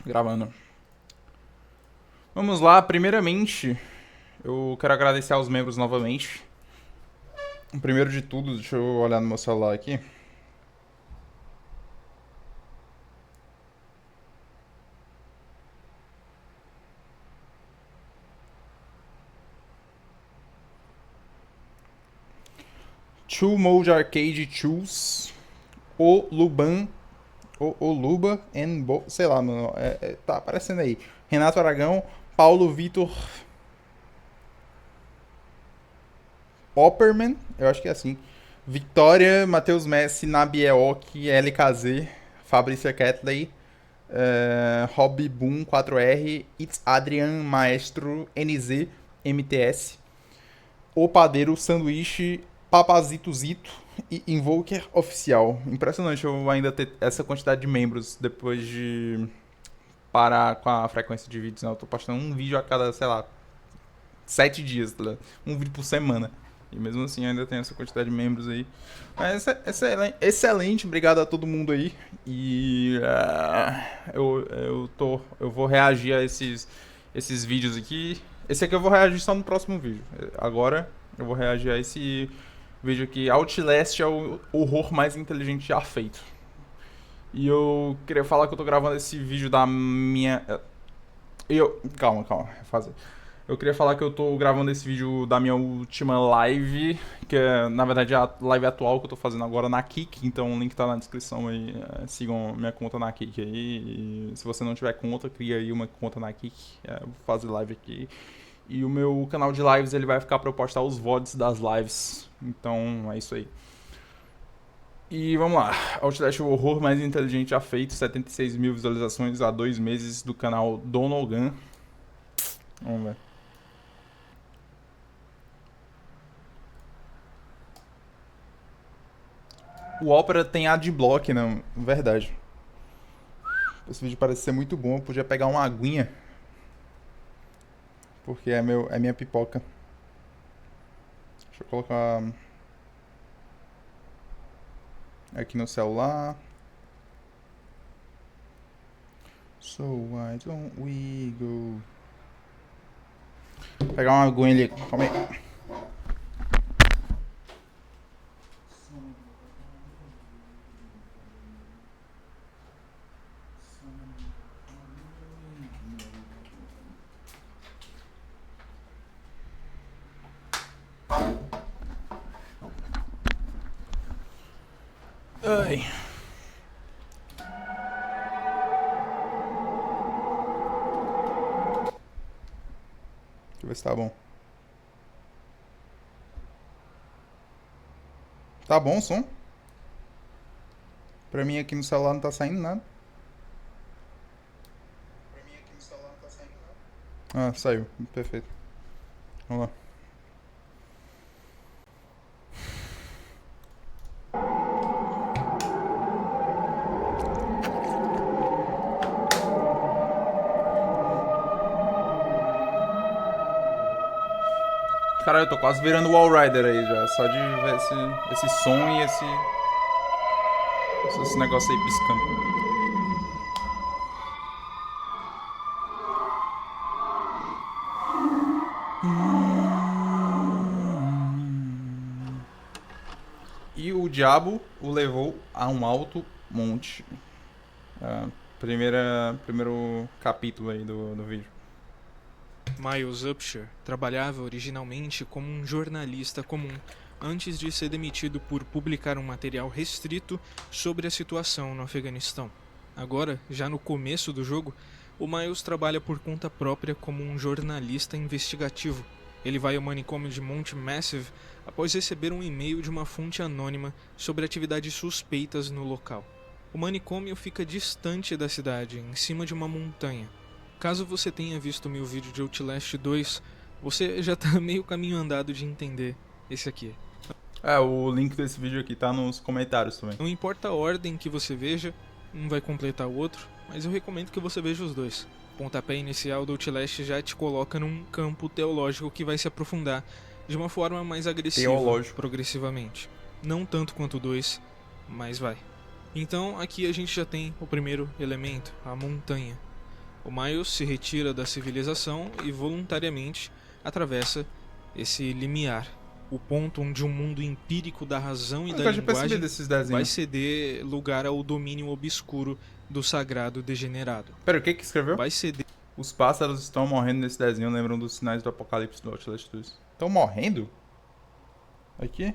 Gravando. Vamos lá, primeiramente, eu quero agradecer aos membros novamente. Primeiro de tudo, deixa eu olhar no meu celular aqui. Two Mode Arcade Tools, o Luban, o Luba and sei lá, mano, tá aparecendo aí. Renato Aragão, Paulo Vitor Opperman, eu acho que é assim. Victoria, Matheus Messi, Nabieok, LKZ, Fabrícia Ketley, Hobby Boom 4R, It's Adrian, Maestro, NZ, MTS, O Padeiro, Sanduíche, Papazito Zito e Invoker Oficial. Impressionante eu ainda ter essa quantidade de membros depois de parar com a frequência de vídeos, né? Eu tô postando um vídeo a cada, sei lá, 7 dias, tá ligado? Um vídeo por semana. E mesmo assim ainda tem essa quantidade de membros aí. Mas excelente, excelente, obrigado a todo mundo aí. E eu vou reagir a esses vídeos aqui. Esse aqui eu vou reagir só no próximo vídeo. Agora eu vou reagir a esse vídeo aqui. Outlast é o horror mais inteligente já feito. E eu queria falar que eu tô gravando esse vídeo da minha. Calma, fazer. Eu queria falar que eu tô gravando esse vídeo da minha última live, que é, na verdade, a live atual que eu tô fazendo agora na Kik, então o link tá na descrição aí, sigam minha conta na Kik aí, e se você não tiver conta, cria aí uma conta na Kik, vou fazer live aqui. E o meu canal de lives, ele vai ficar pra eu postar os VODs das lives, então é isso aí. E vamos lá, Outlast, o horror mais inteligente já feito, 76 mil visualizações há 2 meses do canal Donogan. Vamos ver. O Opera tem adblock, não, verdade. Esse vídeo parece ser muito bom, eu podia pegar uma aguinha. Porque é minha pipoca. Deixa eu colocar aqui no celular. So why don't we go? Vou pegar uma aguinha ali, calma aí. Ai. Deixa eu ver se tá bom. Tá bom o som? Pra mim aqui no celular não tá saindo nada. Ah, saiu. Perfeito. Vamos lá. Caralho, eu tô quase virando Wall Rider aí já. Só de ver esse som e esse negócio aí piscando. E o diabo o levou a um alto monte. Primeiro capítulo aí do vídeo. Miles Upshur trabalhava originalmente como um jornalista comum, antes de ser demitido por publicar um material restrito sobre a situação no Afeganistão. Agora, já no começo do jogo, o Miles trabalha por conta própria como um jornalista investigativo. Ele vai ao manicômio de Mount Massive após receber um e-mail de uma fonte anônima sobre atividades suspeitas no local. O manicômio fica distante da cidade, em cima de uma montanha. Caso você tenha visto meu vídeo de Outlast 2, você já tá meio caminho andado de entender esse aqui. O link desse vídeo aqui tá nos comentários também. Não importa a ordem que você veja, um vai completar o outro, mas eu recomendo que você veja os dois. O pontapé inicial do Outlast já te coloca num campo teológico que vai se aprofundar de uma forma mais agressiva, progressivamente. Não tanto quanto o 2, mas vai. Então aqui a gente já tem o primeiro elemento, a montanha. O Miles se retira da civilização e voluntariamente atravessa esse limiar, o ponto onde o mundo empírico da razão e da linguagem vai ceder lugar ao domínio obscuro do sagrado degenerado. Pera, o que escreveu? Vai ceder... Os pássaros estão morrendo nesse desenho, lembram dos sinais do apocalipse do Outlast 2. Estão morrendo? Aqui?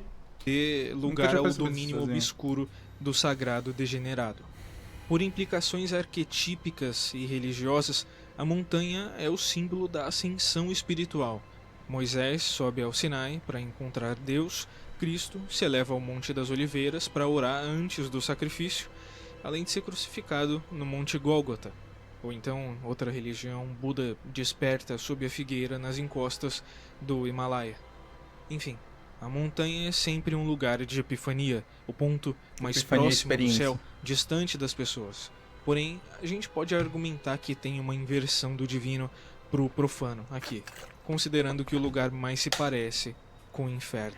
Lugar ao domínio obscuro do sagrado degenerado. Por implicações arquetípicas e religiosas, a montanha é o símbolo da ascensão espiritual. Moisés sobe ao Sinai para encontrar Deus, Cristo se eleva ao Monte das Oliveiras para orar antes do sacrifício, além de ser crucificado no Monte Gólgota. Ou então, outra religião, Buda desperta sob a figueira nas encostas do Himalaia. Enfim, a montanha é sempre um lugar de epifania, o ponto mais próximo do céu, distante das pessoas. Porém, a gente pode argumentar que tem uma inversão do divino pro profano aqui, considerando que o lugar mais se parece com o inferno.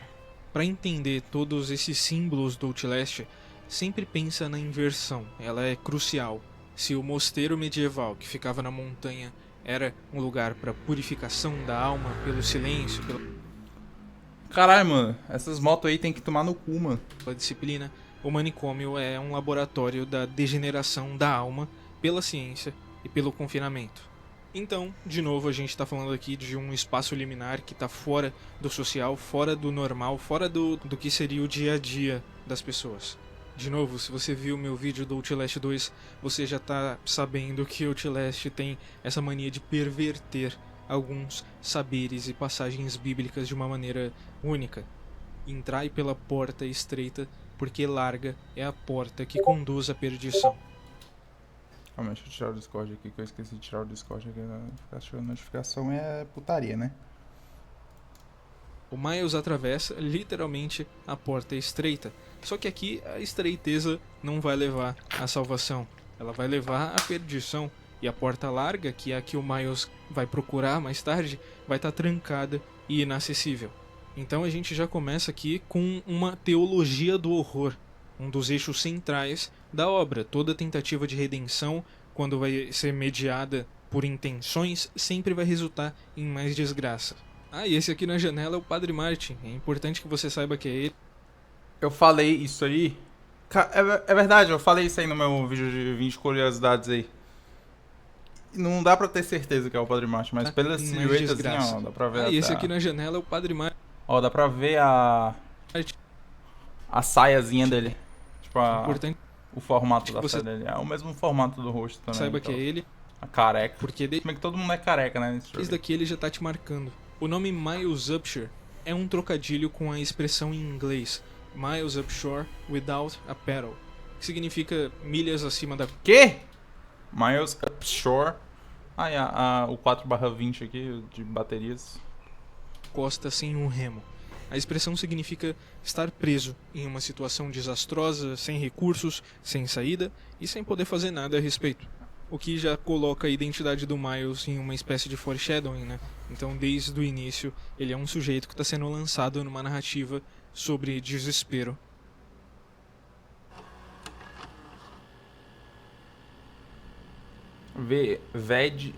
Para entender todos esses símbolos do Outlast, sempre pensa na inversão, ela é crucial. Se o mosteiro medieval que ficava na montanha era um lugar para purificação da alma pelo silêncio, Caralho, mano, essas motos aí tem que tomar no cu, mano. pela disciplina, o manicômio é um laboratório da degeneração da alma pela ciência e pelo confinamento. Então, de novo, a gente está falando aqui de um espaço liminar que está fora do social, fora do normal, fora do que seria o dia a dia das pessoas. De novo, se você viu meu vídeo do Outlast 2, você já está sabendo que o Outlast tem essa mania de perverter alguns saberes e passagens bíblicas de uma maneira única. Entrai pela porta estreita, porque larga é a porta que conduz à perdição. Calma, deixa eu tirar o Discord aqui, que eu esqueci de tirar o Discord aqui. A notificação é putaria, né? O Miles atravessa literalmente a porta estreita. Só que aqui a estreiteza não vai levar à salvação. Ela vai levar à perdição. E a porta larga, que é a que o Miles vai procurar mais tarde, vai estar trancada e inacessível. Então a gente já começa aqui com uma teologia do horror, um dos eixos centrais da obra. Toda tentativa de redenção, quando vai ser mediada por intenções, sempre vai resultar em mais desgraça. Ah, e esse aqui na janela é o Padre Martin. É importante que você saiba que é ele. Eu falei isso aí. É verdade, eu falei isso aí no meu vídeo de 20 curiosidades aí. Não dá pra ter certeza que é o Padre Martin, mas pela silhueta assim, ó, dá pra ver. Ah, e esse aqui na janela é o Padre Martin. Ó, dá pra ver a saiazinha dele. Tipo, o formato da saia dele. É o mesmo formato do rosto também. Saiba que é ele. A careca. Porque como é que todo mundo é careca, né? Esse daqui ele já tá te marcando. O nome Miles Upshur é um trocadilho com a expressão em inglês Miles Upshore Without a Pedal, que significa milhas acima da... Quê? Miles Upshore. O 4/20 aqui de baterias. Costa sem um remo. A expressão significa estar preso em uma situação desastrosa, sem recursos, sem saída e sem poder fazer nada a respeito. O que já coloca a identidade do Miles em uma espécie de foreshadowing, né? Então, desde o início, ele é um sujeito que está sendo lançado numa narrativa sobre desespero. Vede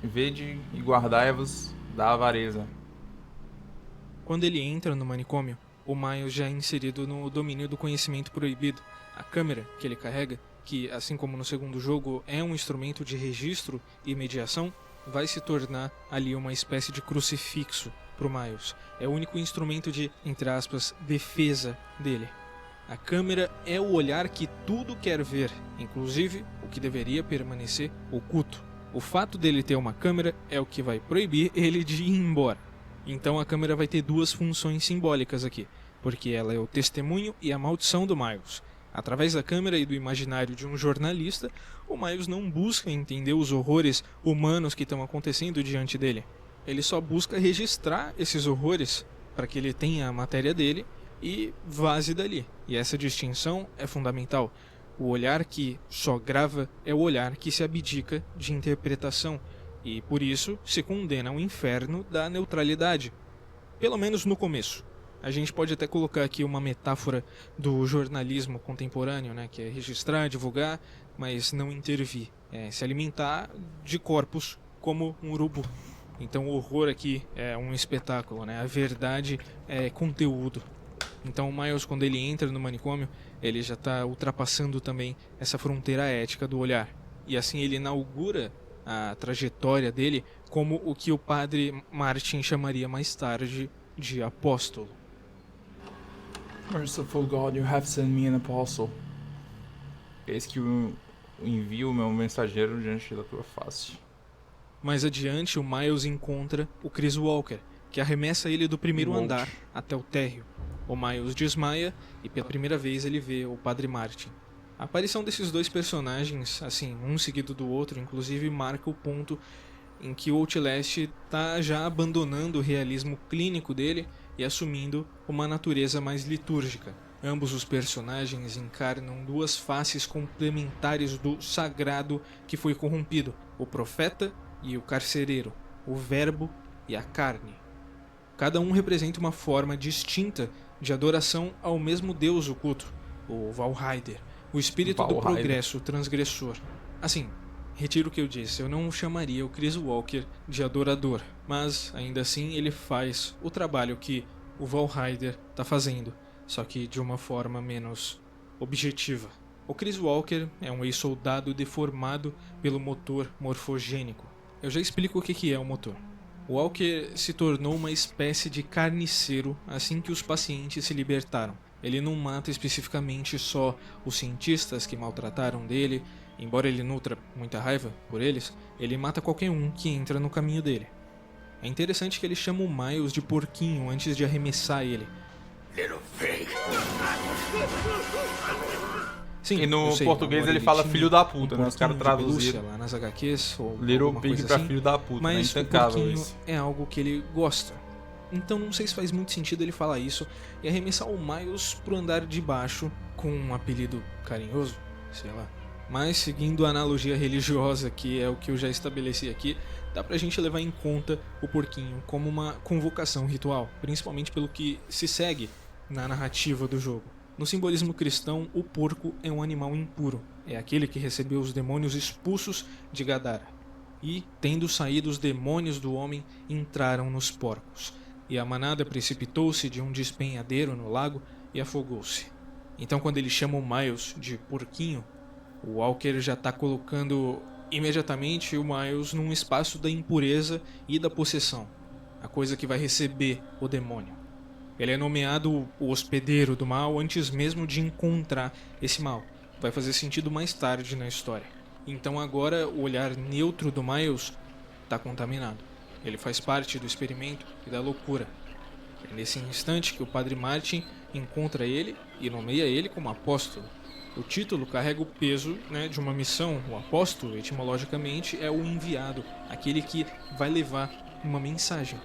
e guardai-vos da avareza. Quando ele entra no manicômio, o Miles já é inserido no domínio do conhecimento proibido. A câmera que ele carrega, que assim como no segundo jogo é um instrumento de registro e mediação, vai se tornar ali uma espécie de crucifixo pro Miles. É o único instrumento de, entre aspas, defesa dele. A câmera é o olhar que tudo quer ver, inclusive o que deveria permanecer oculto. O fato dele ter uma câmera é o que vai proibir ele de ir embora. Então a câmera vai ter duas funções simbólicas aqui, porque ela é o testemunho e a maldição do Miles. Através da câmera e do imaginário de um jornalista, o Miles não busca entender os horrores humanos que estão acontecendo diante dele. Ele só busca registrar esses horrores para que ele tenha a matéria dele e vaze dali. E essa distinção é fundamental. O olhar que só grava é o olhar que se abdica de interpretação e, por isso, se condena ao inferno da neutralidade. Pelo menos no começo. A gente pode até colocar aqui uma metáfora do jornalismo contemporâneo, né, que é registrar, divulgar, mas não intervir. É se alimentar de corpos como um urubu. Então o horror aqui é um espetáculo, né? A verdade é conteúdo. Então o Miles, quando ele entra no manicômio, ele já está ultrapassando também essa fronteira ética do olhar. E assim ele inaugura a trajetória dele como o que o padre Martin chamaria mais tarde de apóstolo. Merciful God, you have sent me an apostle. Eis que eu envio o meu mensageiro diante da tua face. Mais adiante, o Miles encontra o Chris Walker, que arremessa ele do primeiro Walt. andar até o térreo. O Miles desmaia e pela primeira vez ele vê o Padre Martin. A aparição desses dois personagens, assim, um seguido do outro, inclusive marca o ponto em que o Outlast está já abandonando o realismo clínico dele e assumindo uma natureza mais litúrgica. Ambos os personagens encarnam duas faces complementares do sagrado que foi corrompido, o profeta e o carcereiro, o verbo e a carne. Cada um representa uma forma distinta de adoração ao mesmo Deus oculto, o Valhaider, o espírito do progresso transgressor. Assim, retiro o que eu disse, eu não chamaria o Chris Walker de adorador, mas ainda assim ele faz o trabalho que o Valhaider está fazendo, só que de uma forma menos objetiva. O Chris Walker é um ex-soldado deformado pelo motor morfogênico. Eu já explico o que é o motor. O Walker se tornou uma espécie de carniceiro assim que os pacientes se libertaram. Ele não mata especificamente só os cientistas que maltrataram dele, embora ele nutra muita raiva por eles, ele mata qualquer um que entra no caminho dele. É interessante que ele chama o Miles de porquinho antes de arremessar ele. Little pig. Sim, E no eu sei, português agora ele fala tinha filho da puta, um né? Os caras porquinho de pelúcia traduziram. lá nas HQs ou Little alguma Pig coisa pra assim, filho da puta, né? mas o Intancável porquinho isso. é algo que ele gosta. Então não sei se faz muito sentido ele falar isso e arremessar o Miles pro andar de baixo com um apelido carinhoso, sei lá. Mas seguindo a analogia religiosa, que é o que eu já estabeleci aqui, dá pra gente levar em conta o porquinho como uma convocação ritual, principalmente pelo que se segue na narrativa do jogo. No simbolismo cristão, o porco é um animal impuro, é aquele que recebeu os demônios expulsos de Gadara. E, tendo saído os demônios do homem, entraram nos porcos. E a manada precipitou-se de um despenhadeiro no lago e afogou-se. Então, quando ele chama o Miles de porquinho, o Walker já está colocando imediatamente o Miles num espaço da impureza e da possessão, a coisa que vai receber o demônio. Ele é nomeado o hospedeiro do mal antes mesmo de encontrar esse mal. Vai fazer sentido mais tarde na história. Então agora o olhar neutro do Miles está contaminado. Ele faz parte do experimento e da loucura. É nesse instante que o Padre Martin encontra ele e nomeia ele como apóstolo. O título carrega o peso, né, de uma missão. O apóstolo, etimologicamente, é o enviado, aquele que vai levar uma mensagem.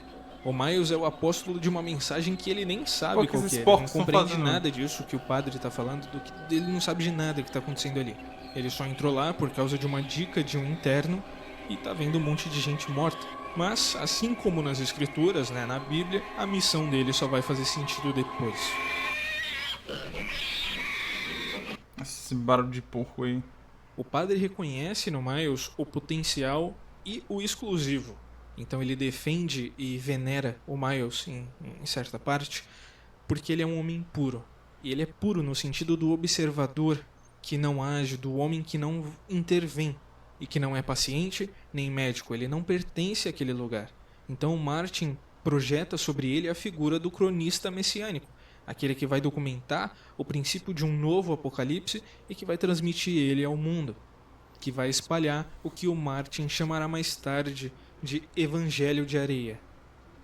O Miles é o apóstolo de uma mensagem que ele nem sabe Pô, que qual esses que é. Ele porcos não tão compreende fazendo? nada disso que o padre está falando, ele não sabe de nada que está acontecendo ali. Ele só entrou lá por causa de uma dica de um interno e tá vendo um monte de gente morta. Mas, assim como nas escrituras, né, na Bíblia, a missão dele só vai fazer sentido depois. Esse barulho de porco aí. O padre reconhece no Miles o potencial e o exclusivo. Então ele defende e venera o Miles em certa parte, porque ele é um homem puro. E ele é puro no sentido do observador que não age, do homem que não intervém e que não é paciente nem médico. Ele não pertence àquele lugar. Então o Martin projeta sobre ele a figura do cronista messiânico, aquele que vai documentar o princípio de um novo apocalipse e que vai transmitir ele ao mundo, que vai espalhar o que o Martin chamará mais tarde de Evangelho de Areia.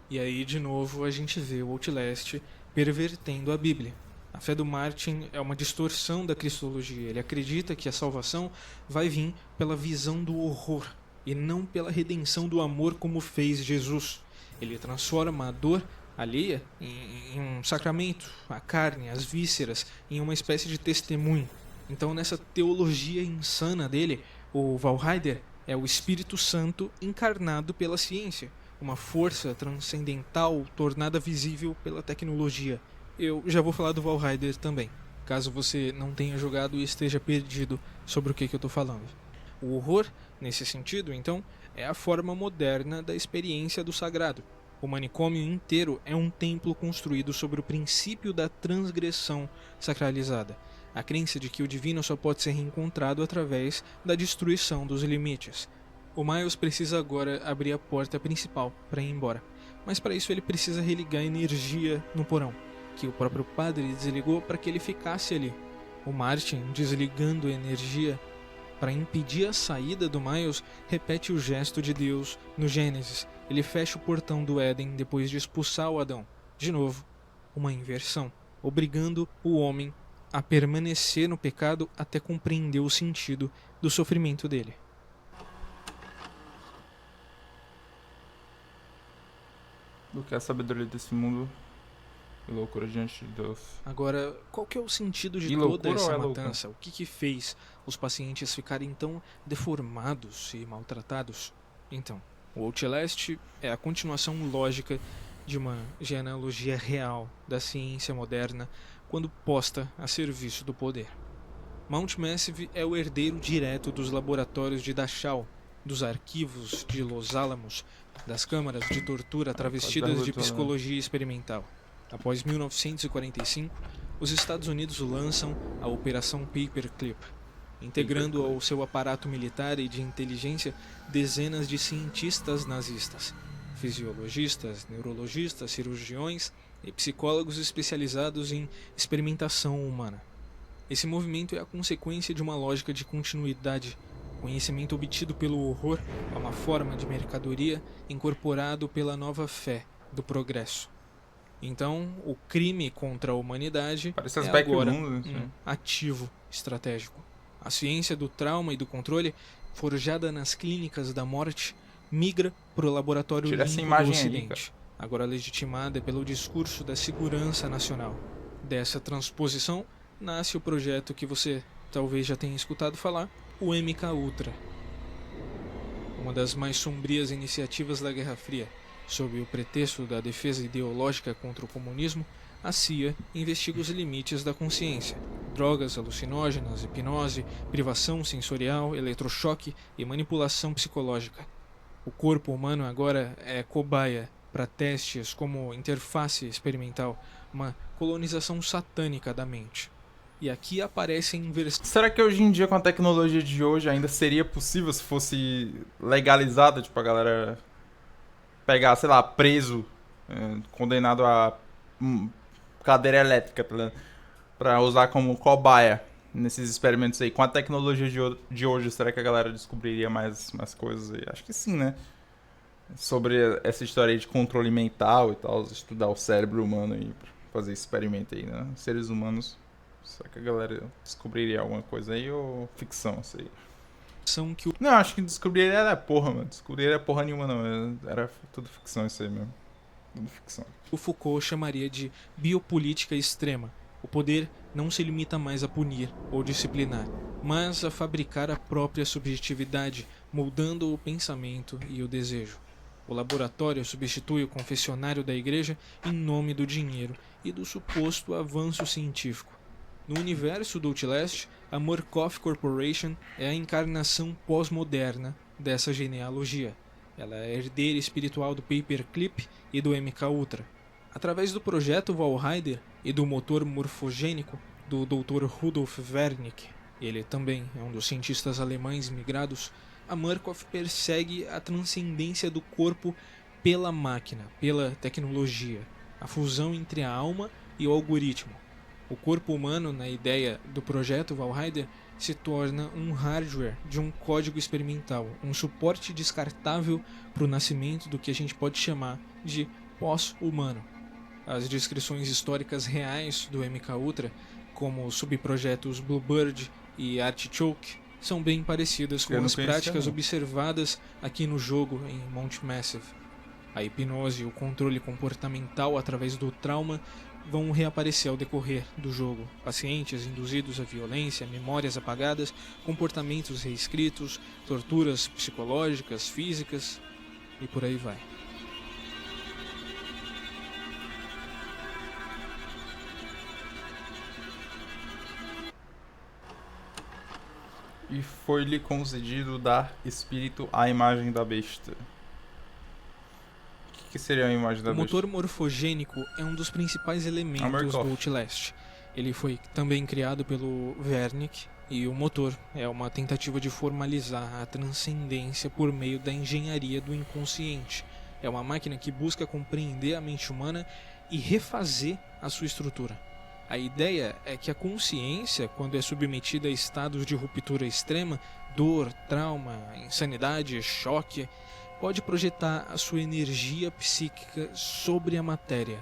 E aí, de novo, a gente vê o Outlast pervertendo a Bíblia. A fé do Martin é uma distorção da cristologia. Ele acredita que a salvação vai vir pela visão do horror e não pela redenção do amor como fez Jesus. Ele transforma a dor alheia em um sacramento, a carne, as vísceras, em uma espécie de testemunho. Então, nessa teologia insana dele, o Valhaider é o Espírito Santo encarnado pela ciência, uma força transcendental tornada visível pela tecnologia. Eu já vou falar do Valhaider também, caso você não tenha jogado e esteja perdido sobre o que eu estou falando. O horror, nesse sentido, então, é a forma moderna da experiência do sagrado. O manicômio inteiro é um templo construído sobre o princípio da transgressão sacralizada, a crença de que o divino só pode ser reencontrado através da destruição dos limites. O Miles precisa agora abrir a porta principal para ir embora, mas para isso ele precisa religar energia no porão, que o próprio padre desligou para que ele ficasse ali. O Martin, desligando a energia para impedir a saída do Miles, repete o gesto de Deus no Gênesis. Ele fecha o portão do Éden depois de expulsar o Adão. De novo, uma inversão, obrigando o homem a permanecer no pecado até compreender o sentido do sofrimento dele. Do que a sabedoria desse mundo e loucura diante de Deus. Agora, qual que é o sentido de E toda loucura essa ou é loucura? matança? O que fez os pacientes ficarem tão deformados e maltratados? Então, o Outlast é a continuação lógica de uma genealogia real da ciência moderna quando posta a serviço do poder. Mount Massive é o herdeiro direto dos laboratórios de Dachau, dos arquivos de Los Alamos, das câmaras de tortura travestidas de psicologia experimental. Após 1945, os Estados Unidos lançam a Operação Paperclip, integrando ao seu aparato militar e de inteligência dezenas de cientistas nazistas, fisiologistas, neurologistas, cirurgiões e psicólogos especializados em experimentação humana. Esse movimento é a consequência de uma lógica de continuidade. Conhecimento obtido pelo horror é uma forma de mercadoria incorporado pela nova fé do progresso. Então, o crime contra a humanidade Parece é as Back agora Rooms, um ativo estratégico. A ciência do trauma e do controle, forjada nas clínicas da morte, migra para o laboratório Tira essa limpo do imagem aí, Ocidente, agora legitimada pelo discurso da segurança nacional. Dessa transposição nasce o projeto que você talvez já tenha escutado falar, o MK-Ultra. Uma das mais sombrias iniciativas da Guerra Fria. Sob o pretexto da defesa ideológica contra o comunismo, a CIA investiga os limites da consciência. Drogas alucinógenas, hipnose, privação sensorial, eletrochoque e manipulação psicológica. O corpo humano agora é cobaia para testes como interface experimental, uma colonização satânica da mente. E aqui aparece a inversão. Será que hoje em dia, com a tecnologia de hoje, ainda seria possível se fosse legalizado, tipo, a galera pegar, sei lá, preso, condenado a cadeira elétrica, tá ligado? Pra usar como cobaia nesses experimentos aí. Com a tecnologia de hoje, será que a galera descobriria mais coisas aí? Acho que sim, né? Sobre essa história aí de controle mental e tal, estudar o cérebro humano e fazer experimento aí, né? Seres humanos. Será que a galera descobriria alguma coisa aí ou ficção isso aí? Que o Não, acho que descobriria era porra, mano. Descobriria porra nenhuma, não. Era tudo ficção isso aí mesmo. Tudo ficção. Foucault chamaria de biopolítica extrema. O poder não se limita mais a punir ou disciplinar, mas a fabricar a própria subjetividade, moldando o pensamento e o desejo. O laboratório substitui o confessionário da igreja em nome do dinheiro e do suposto avanço científico. No universo do Outlast, a Murkoff Corporation é a encarnação pós-moderna dessa genealogia. Ela é a herdeira espiritual do Paperclip e do MK-Ultra. Através do projeto Valhalla e do motor morfogênico do Dr. Rudolf Wernicke, ele também é um dos cientistas alemães migrados, a Murkoff persegue a transcendência do corpo pela máquina, pela tecnologia, a fusão entre a alma e o algoritmo. O corpo humano, na ideia do projeto Valhalla, se torna um hardware de um código experimental, um suporte descartável para o nascimento do que a gente pode chamar de pós-humano. As descrições históricas reais do MK-Ultra, como os subprojetos Bluebird e Artichoke, são bem parecidas com as práticas observadas aqui no jogo em Mount Massive. A hipnose e o controle comportamental através do trauma vão reaparecer ao decorrer do jogo. Pacientes induzidos à violência, memórias apagadas, comportamentos reescritos, torturas psicológicas, físicas e por aí vai. E foi-lhe concedido dar espírito à imagem da besta. O que seria a imagem da O besta? motor morfogênico é um dos principais elementos do Outlast. Ele foi também criado pelo Wernicke, e o motor é uma tentativa de formalizar a transcendência por meio da engenharia do inconsciente. É uma máquina que busca compreender a mente humana e refazer a sua estrutura. A ideia é que a consciência, quando é submetida a estados de ruptura extrema, dor, trauma, insanidade, choque, pode projetar a sua energia psíquica sobre a matéria.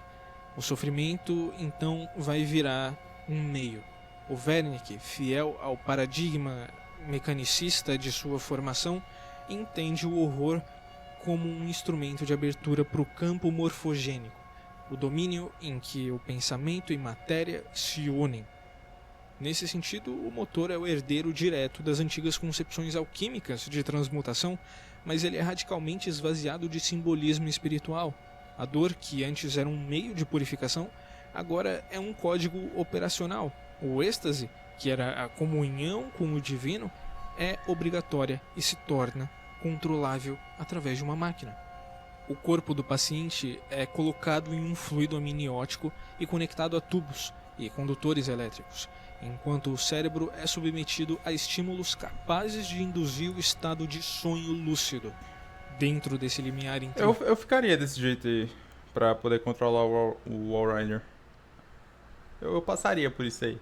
O sofrimento, então, vai virar um meio. O Wernicke, fiel ao paradigma mecanicista de sua formação, entende o horror como um instrumento de abertura para o campo morfogênico, o domínio em que o pensamento e matéria se unem. Nesse sentido, o motor é o herdeiro direto das antigas concepções alquímicas de transmutação, mas ele é radicalmente esvaziado de simbolismo espiritual. A dor, que antes era um meio de purificação, agora é um código operacional. O êxtase, que era a comunhão com o divino, é obrigatória e se torna controlável através de uma máquina. O corpo do paciente é colocado em um fluido amniótico e conectado a tubos e condutores elétricos, enquanto o cérebro é submetido a estímulos capazes de induzir o estado de sonho lúcido. Dentro desse limiar entre... Eu ficaria desse jeito aí, pra poder controlar o Walrider. Eu passaria por isso aí.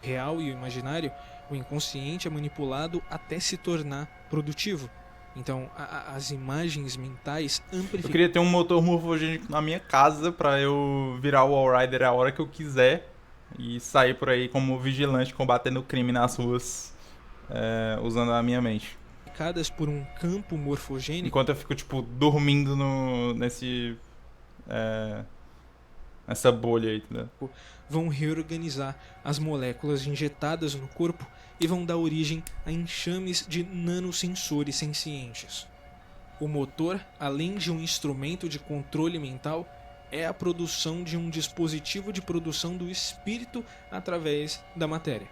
real e o imaginário, o inconsciente é manipulado até se tornar produtivo. Então, as imagens mentais amplificam... Eu queria ter um motor morfogênico na minha casa pra eu virar o Walrider a hora que eu quiser e sair por aí como vigilante combatendo o crime nas ruas, usando a minha mente. por um campo morfogênico. Enquanto eu fico, tipo, dormindo nessa bolha aí, entendeu? Vão reorganizar as moléculas injetadas no corpo e vão dar origem a enxames de nanosensores sencientes. O motor, além de um instrumento de controle mental, é a produção de um dispositivo de produção do espírito através da matéria.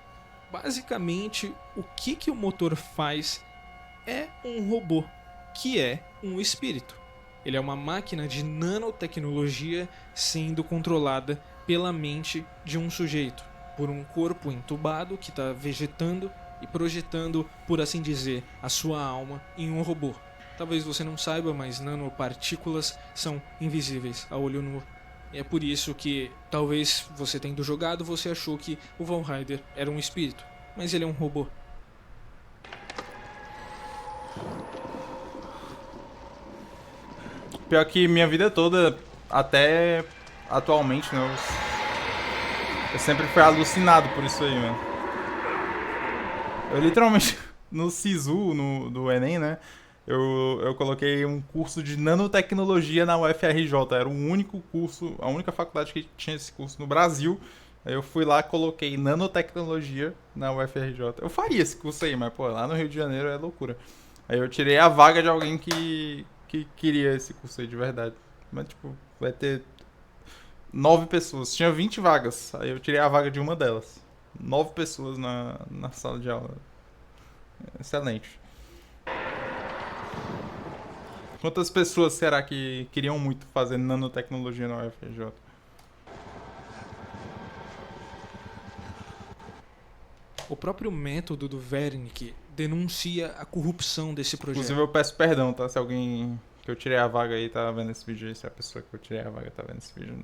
Basicamente, o que o motor faz é um robô, que é um espírito. Ele é uma máquina de nanotecnologia sendo controlada pela mente de um sujeito, por um corpo entubado que está vegetando e projetando, por assim dizer, a sua alma em um robô. Talvez você não saiba, mas nanopartículas são invisíveis a olho nu. É por isso que, talvez você tendo jogado, você achou que o Valhalla era um espírito, mas ele é um robô. Pior que minha vida toda, até atualmente, né? Eu sempre fui alucinado por isso aí, mano. Eu literalmente, no SISU, do Enem, né? Eu coloquei um curso de nanotecnologia na UFRJ. Era o único curso, a única faculdade que tinha esse curso no Brasil. Aí eu fui lá, coloquei nanotecnologia na UFRJ. Eu faria esse curso aí, mas pô, lá no Rio de Janeiro é loucura. Aí eu tirei a vaga de alguém que queria esse curso aí de verdade. Mas tipo, vai ter 9 pessoas. Tinha 20 vagas. Aí eu tirei a vaga de uma delas. 9 pessoas na sala de aula. Excelente. Quantas pessoas será que queriam muito fazer nanotecnologia na UFRJ? O próprio método do Wernicke denuncia a corrupção desse projeto. Inclusive eu peço perdão, tá? Se alguém que eu tirei a vaga aí tá vendo esse vídeo aí, se a pessoa que eu tirei a vaga tá vendo esse vídeo.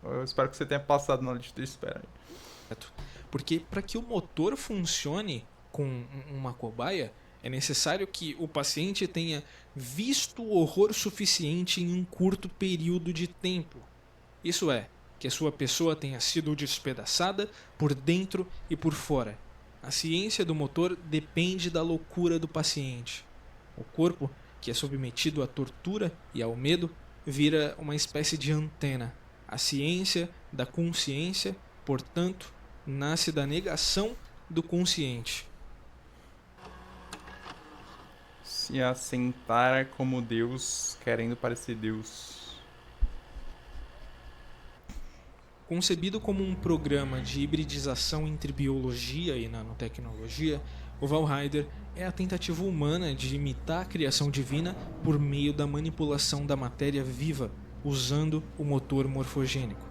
Eu espero que você tenha passado na lista de espera aí. Porque para que o motor funcione com uma cobaia, é necessário que o paciente tenha visto o horror suficiente em um curto período de tempo. Isso é, que a sua pessoa tenha sido despedaçada por dentro e por fora. A ciência do motor depende da loucura do paciente. O corpo, que é submetido à tortura e ao medo, vira uma espécie de antena. A ciência da consciência, portanto, nasce da negação do consciente. Se assentar como Deus, querendo parecer Deus. Concebido como um programa de hibridização entre biologia e nanotecnologia, O Valheider é a tentativa humana de imitar a criação divina por meio da manipulação da matéria viva, usando o motor morfogênico.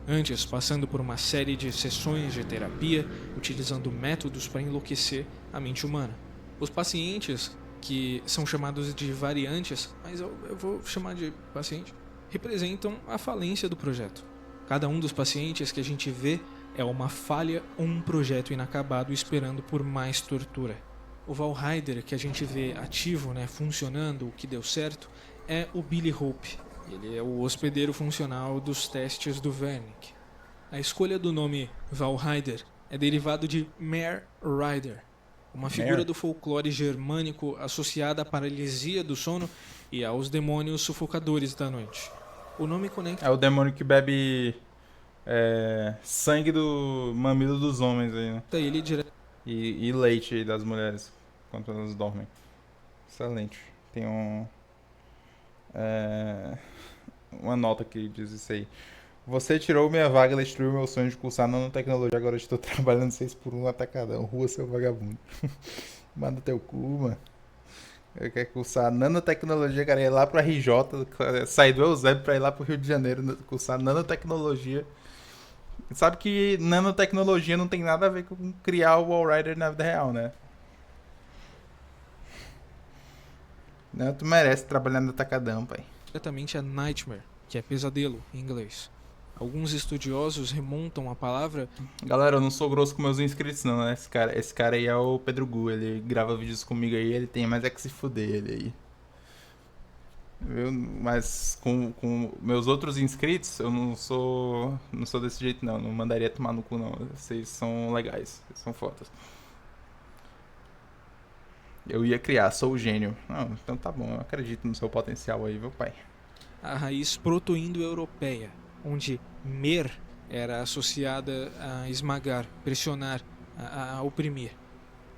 Antes, passando por uma série de sessões de terapia, utilizando métodos para enlouquecer a mente humana. Os pacientes, que são chamados de variantes, mas eu vou chamar de paciente, representam a falência do projeto. Cada um dos pacientes que a gente vê é uma falha ou um projeto inacabado esperando por mais tortura. O Valheider que a gente vê ativo, funcionando, o que deu certo, é o Billy Hope. Ele é o hospedeiro funcional dos testes do Wernicke. A escolha do nome Valheider é derivado de Mare Rider, uma figura do folclore germânico associada à paralisia do sono e aos demônios sufocadores da noite. O nome conecta... É o demônio que bebe sangue do mamilo dos homens aí, né? ele direto. E leite aí das mulheres enquanto elas dormem. Excelente. Tem uma nota que diz isso aí. Você tirou minha vaga e destruiu meu sonho de cursar nanotecnologia. Agora estou trabalhando 6x1 atacadão. Rua, seu vagabundo. Manda teu cu, mano. Eu quero cursar nanotecnologia, cara. Ir lá pro RJ, sair do Eusébio pra ir lá pro Rio de Janeiro cursar nanotecnologia. Sabe que nanotecnologia não tem nada a ver com criar o Valheider na vida real, né? Não, tu merece trabalhar no atacadão, pai. Diretamente a Nightmare, que é pesadelo em inglês. Alguns estudiosos remontam a palavra... Galera, eu não sou grosso com meus inscritos, não, né? Esse cara aí é o Pedro Gu, ele grava vídeos comigo aí, ele tem mais é que se fuder, ele aí. Viu? Mas com meus outros inscritos, eu não sou desse jeito, não. Não mandaria tomar no cu, não. Vocês são legais, vocês são fodas. Eu ia criar, sou o gênio. Não, então tá bom, eu acredito no seu potencial aí, viu, pai? A raiz proto-indo-europeia, onde mer era associada a esmagar, pressionar, a oprimir.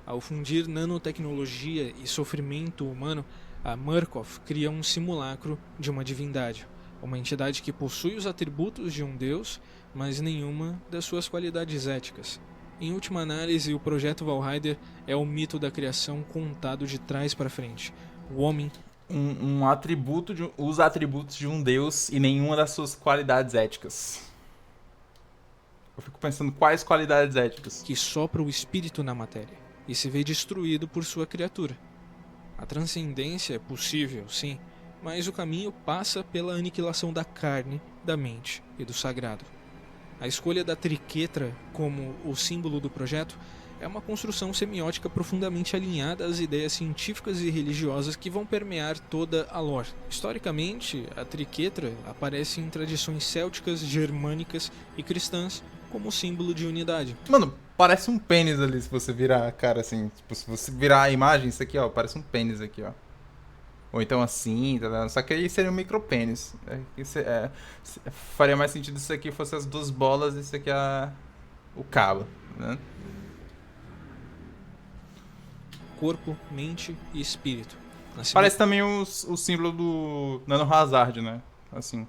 Ao fundir nanotecnologia e sofrimento humano, a Murkoff cria um simulacro de uma divindade, uma entidade que possui os atributos de um deus, mas nenhuma das suas qualidades éticas. Em última análise, o projeto Valheider é o mito da criação contado de trás para frente. O homem... os atributos de um deus e nenhuma das suas qualidades éticas. Eu fico pensando quais qualidades éticas. Que sopra o espírito na matéria e se vê destruído por sua criatura. A transcendência é possível, sim, mas o caminho passa pela aniquilação da carne, da mente e do sagrado. A escolha da triquetra como o símbolo do projeto é uma construção semiótica profundamente alinhada às ideias científicas e religiosas que vão permear toda a lore. Historicamente, a triquetra aparece em tradições célticas, germânicas e cristãs como símbolo de unidade. Mano, parece um pênis ali se você virar a cara assim. Tipo, se você virar a imagem, isso aqui, ó, parece um pênis aqui, ó. Ou então assim, tá vendo? Só que aí seria um micropênis. Faria mais sentido se isso aqui fosse as duas bolas e isso aqui é o cabo, né? Corpo, mente e espírito. Parece também o símbolo do Nano Hazard, né? Assim.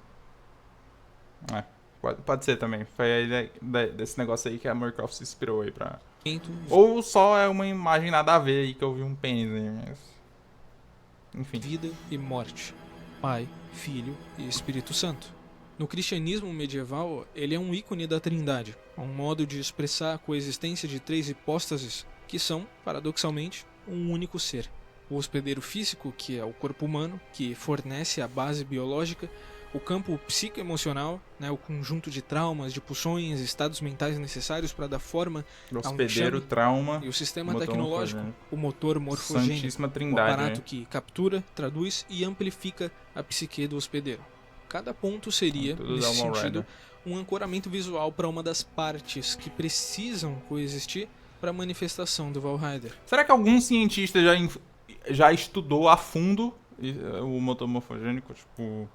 Pode ser também. Foi a ideia desse negócio aí que a Murkoff se inspirou aí pra... Ou só é uma imagem nada a ver aí que eu vi um pênis aí, mas... Enfim. Vida e morte. Pai, Filho e Espírito Santo. No cristianismo medieval, ele é um ícone da Trindade, um modo de expressar a coexistência de três hipóstases que são, paradoxalmente, um único ser. O hospedeiro físico, que é o corpo humano, que fornece a base biológica, o campo psicoemocional, o conjunto de traumas, de pulsões, estados mentais necessários para dar forma a um chame, trauma, e o sistema tecnológico, o motor morfogênico, o aparato que captura, traduz e amplifica a psique do hospedeiro. Cada ponto seria, nesse sentido, um ancoramento visual para uma das partes que precisam coexistir para a manifestação do Valheider. Será que algum cientista já estudou a fundo o motor morfogênico, tipo...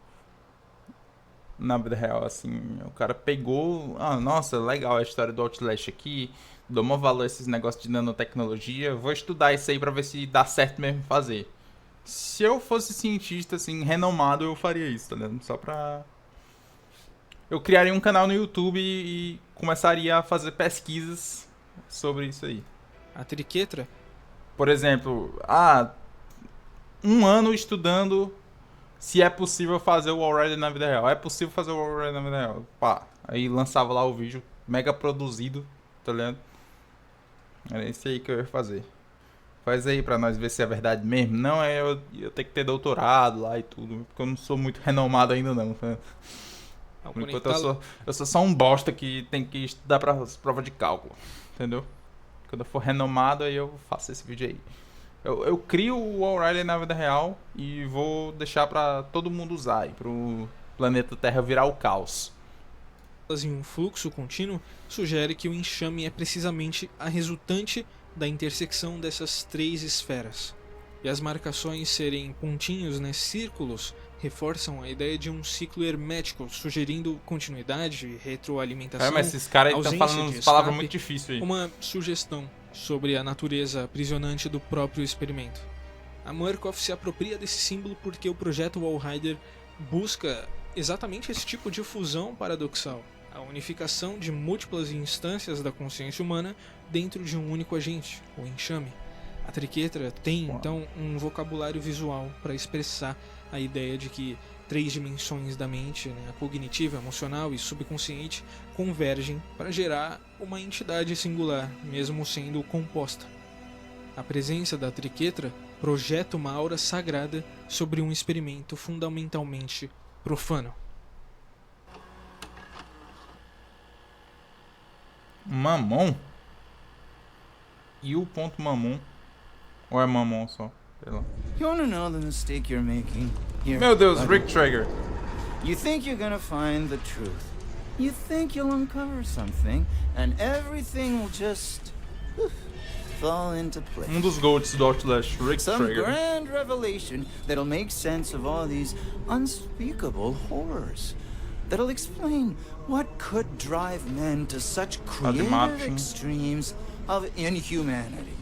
Na vida real, assim, o cara pegou... nossa, legal a história do Outlast aqui, dou maior valor a esses negócios de nanotecnologia, vou estudar isso aí pra ver se dá certo mesmo fazer. Se eu fosse cientista, assim, renomado, eu faria isso, tá ligado? Só pra... Eu criaria um canal no YouTube e começaria a fazer pesquisas sobre isso aí. A triquetra Por exemplo, um ano estudando se é possível fazer o Wall Rider na vida real. É possível fazer o Wall Rider na vida real. Pá, aí lançava lá o vídeo mega produzido, tá ligado? Era esse aí que eu ia fazer. Faz aí pra nós ver se é verdade mesmo. Não é eu ter que ter doutorado lá e tudo, porque eu não sou muito renomado ainda não. Tá? Por enquanto eu sou só um bosta que tem que estudar pra prova de cálculo, entendeu? Quando eu for renomado aí eu faço esse vídeo aí. Eu crio o Wall Rider na vida real e vou deixar pra todo mundo usar aí, pro planeta Terra virar o caos. Em um fluxo contínuo sugere que o enxame é precisamente a resultante da intersecção dessas três esferas. E as marcações serem pontinhos, né, círculos, reforçam a ideia de um ciclo hermético, sugerindo continuidade, retroalimentação, Mas esses caras aí estão falando umas palavras muito difíceis aí. Uma sugestão sobre a natureza aprisionante do próprio experimento. A Murkoff se apropria desse símbolo porque o projeto Wall Rider busca exatamente esse tipo de fusão paradoxal, a unificação de múltiplas instâncias da consciência humana dentro de um único agente, o enxame. A triquetra tem, então, um vocabulário visual para expressar a ideia de que três dimensões da mente, né, a cognitiva, emocional e subconsciente, convergem para gerar uma entidade singular, mesmo sendo composta. A presença da triquetra projeta uma aura sagrada sobre um experimento fundamentalmente profano. Mamon? E o ponto mamon? Ou é mamon só? Sei lá. You wanna know the mistake you're making? Here, Meu Deus, buddy. Rick Traeger. You think you're gonna find the truth. You think you'll uncover something, and everything will just fall into place. Dos GOATs do Outlast, Rick Some Traeger. grand revelation that'll make sense of all these unspeakable horrors. That'll explain what could drive men to such creative extremes of inhumanity.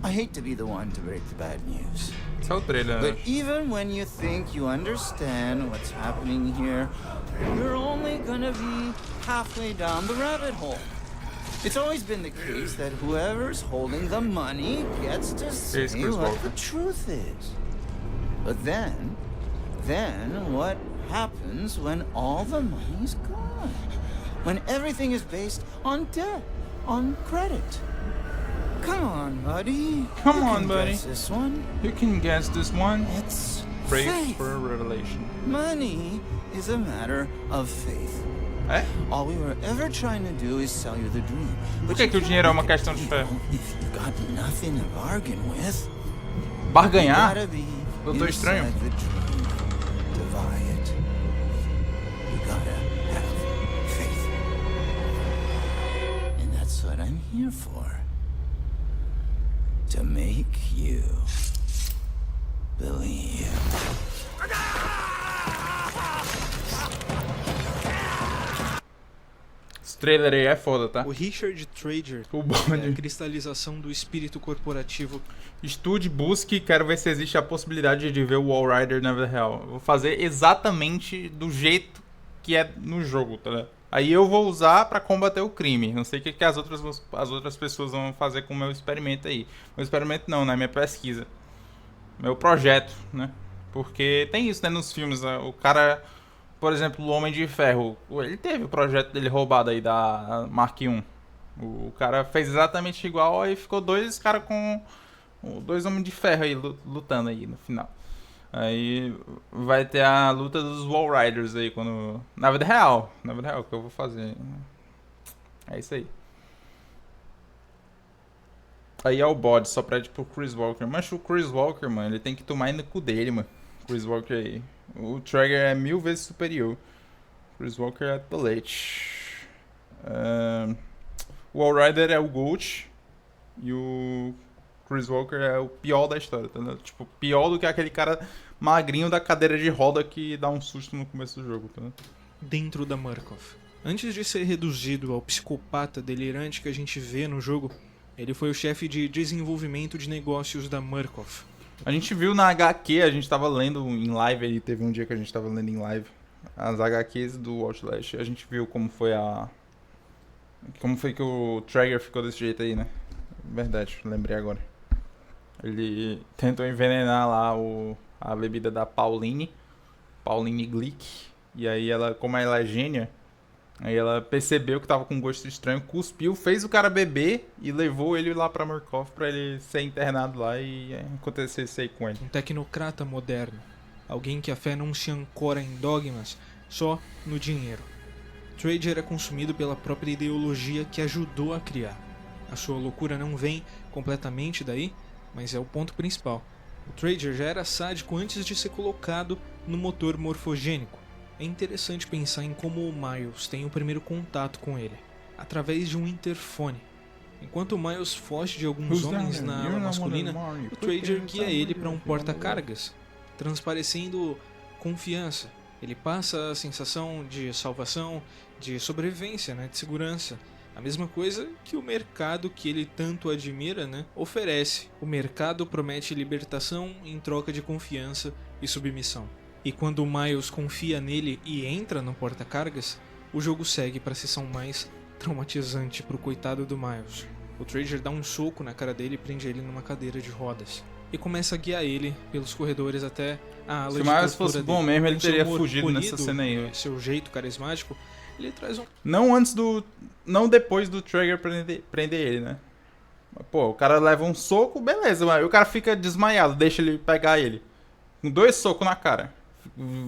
I hate to be the one to break the bad news. Esse é o trailer, But né? even when you think you understand what's happening here, you're only gonna be halfway down the rabbit hole. It's always been the case that whoever's holding the money gets to say Chris what Walker. the truth is. But then what happens when all the money's gone? When everything is based on debt, on credit? Come on, buddy. Come You on, can buddy. guess this one. You can guess this one. It's Pray faith. for a revelation. Money is a matter of faith. É? All we were ever trying to do is sell you the dream. Por que que o dinheiro é uma questão de fé? If you've got nothing to bargain with, you Barganhar? gotta be Doutor Estranho. inside the dream to buy it. You gotta have faith. And that's what I'm here for. To make you believe. Esse trailer aí é foda, tá? O Richard Traeger O é a bonde. cristalização do espírito corporativo. Estude, busque, quero ver se existe a possibilidade de ver o Wall Rider na vida real. Eu vou fazer exatamente do jeito que é no jogo, tá ligado? Aí eu vou usar pra combater o crime. Não sei o que as outras pessoas vão fazer com o meu experimento aí. Meu experimento não, né? Minha pesquisa. Meu projeto, né? Porque tem isso, né? Nos filmes, né? O cara, por exemplo, o Homem de Ferro, ele teve o projeto dele roubado aí da Mark I. O cara fez exatamente igual, aí ficou dois caras com... dois Homens de Ferro aí lutando aí no final. Aí vai ter a luta dos Wall Riders aí quando... Na vida real que eu vou fazer. É isso aí. Aí é o bode, só pede pro Chris Walker. Mas o Chris Walker, mano, ele tem que tomar aí no cu dele, mano. Chris Walker aí. O Traeger é 1000 vezes superior. Chris Walker é tolete. O Wall Rider é o GOAT. E o Chris Walker é o pior da história, tá ligado? Tipo, pior do que aquele cara magrinho da cadeira de roda que dá um susto no começo do jogo, tá ligado? Dentro da Murkoff. Antes de ser reduzido ao psicopata delirante que a gente vê no jogo, ele foi o chefe de desenvolvimento de negócios da Murkoff. A gente viu na HQ, a gente tava lendo em live, aí teve um dia que a gente tava lendo em live as HQs do Outlast. A gente viu como foi que o Traeger ficou desse jeito aí, né? Verdade, lembrei agora. Ele tentou envenenar lá a bebida da Pauline Glick. E aí ela, como ela é gênia, aí ela percebeu que tava com um gosto estranho, cuspiu, fez o cara beber e levou ele lá pra Murkoff pra ele ser internado lá e acontecer isso aí com ele. Um tecnocrata moderno. Alguém que a fé não se ancora em dogmas, só no dinheiro. Trager é consumido pela própria ideologia que ajudou a criar. A sua loucura não vem completamente daí, mas é o ponto principal. O Trager já era sádico antes de ser colocado no motor morfogênico. É interessante pensar em como o Miles tem o primeiro contato com ele, através de um interfone. Enquanto o Miles foge de alguns homens na ala masculina, o Trager guia ele para um porta-cargas, transparecendo confiança. Ele passa a sensação de salvação, de sobrevivência, de segurança. A mesma coisa que o mercado que ele tanto admira, oferece. O mercado promete libertação em troca de confiança e submissão. E quando o Miles confia nele e entra no porta-cargas, o jogo segue para a sessão mais traumatizante pro coitado do Miles. O Trager dá um soco na cara dele e prende ele numa cadeira de rodas. E começa a guiar ele pelos corredores até a ala de tortura dele. Se o Miles fosse bom mesmo, ele teria fugido nessa cena aí. Seu jeito carismático, ele traz um... Não depois do Trager prender ele, né? Pô, o cara leva um soco, beleza, mas o cara fica desmaiado, deixa ele pegar ele. Com 2 socos na cara,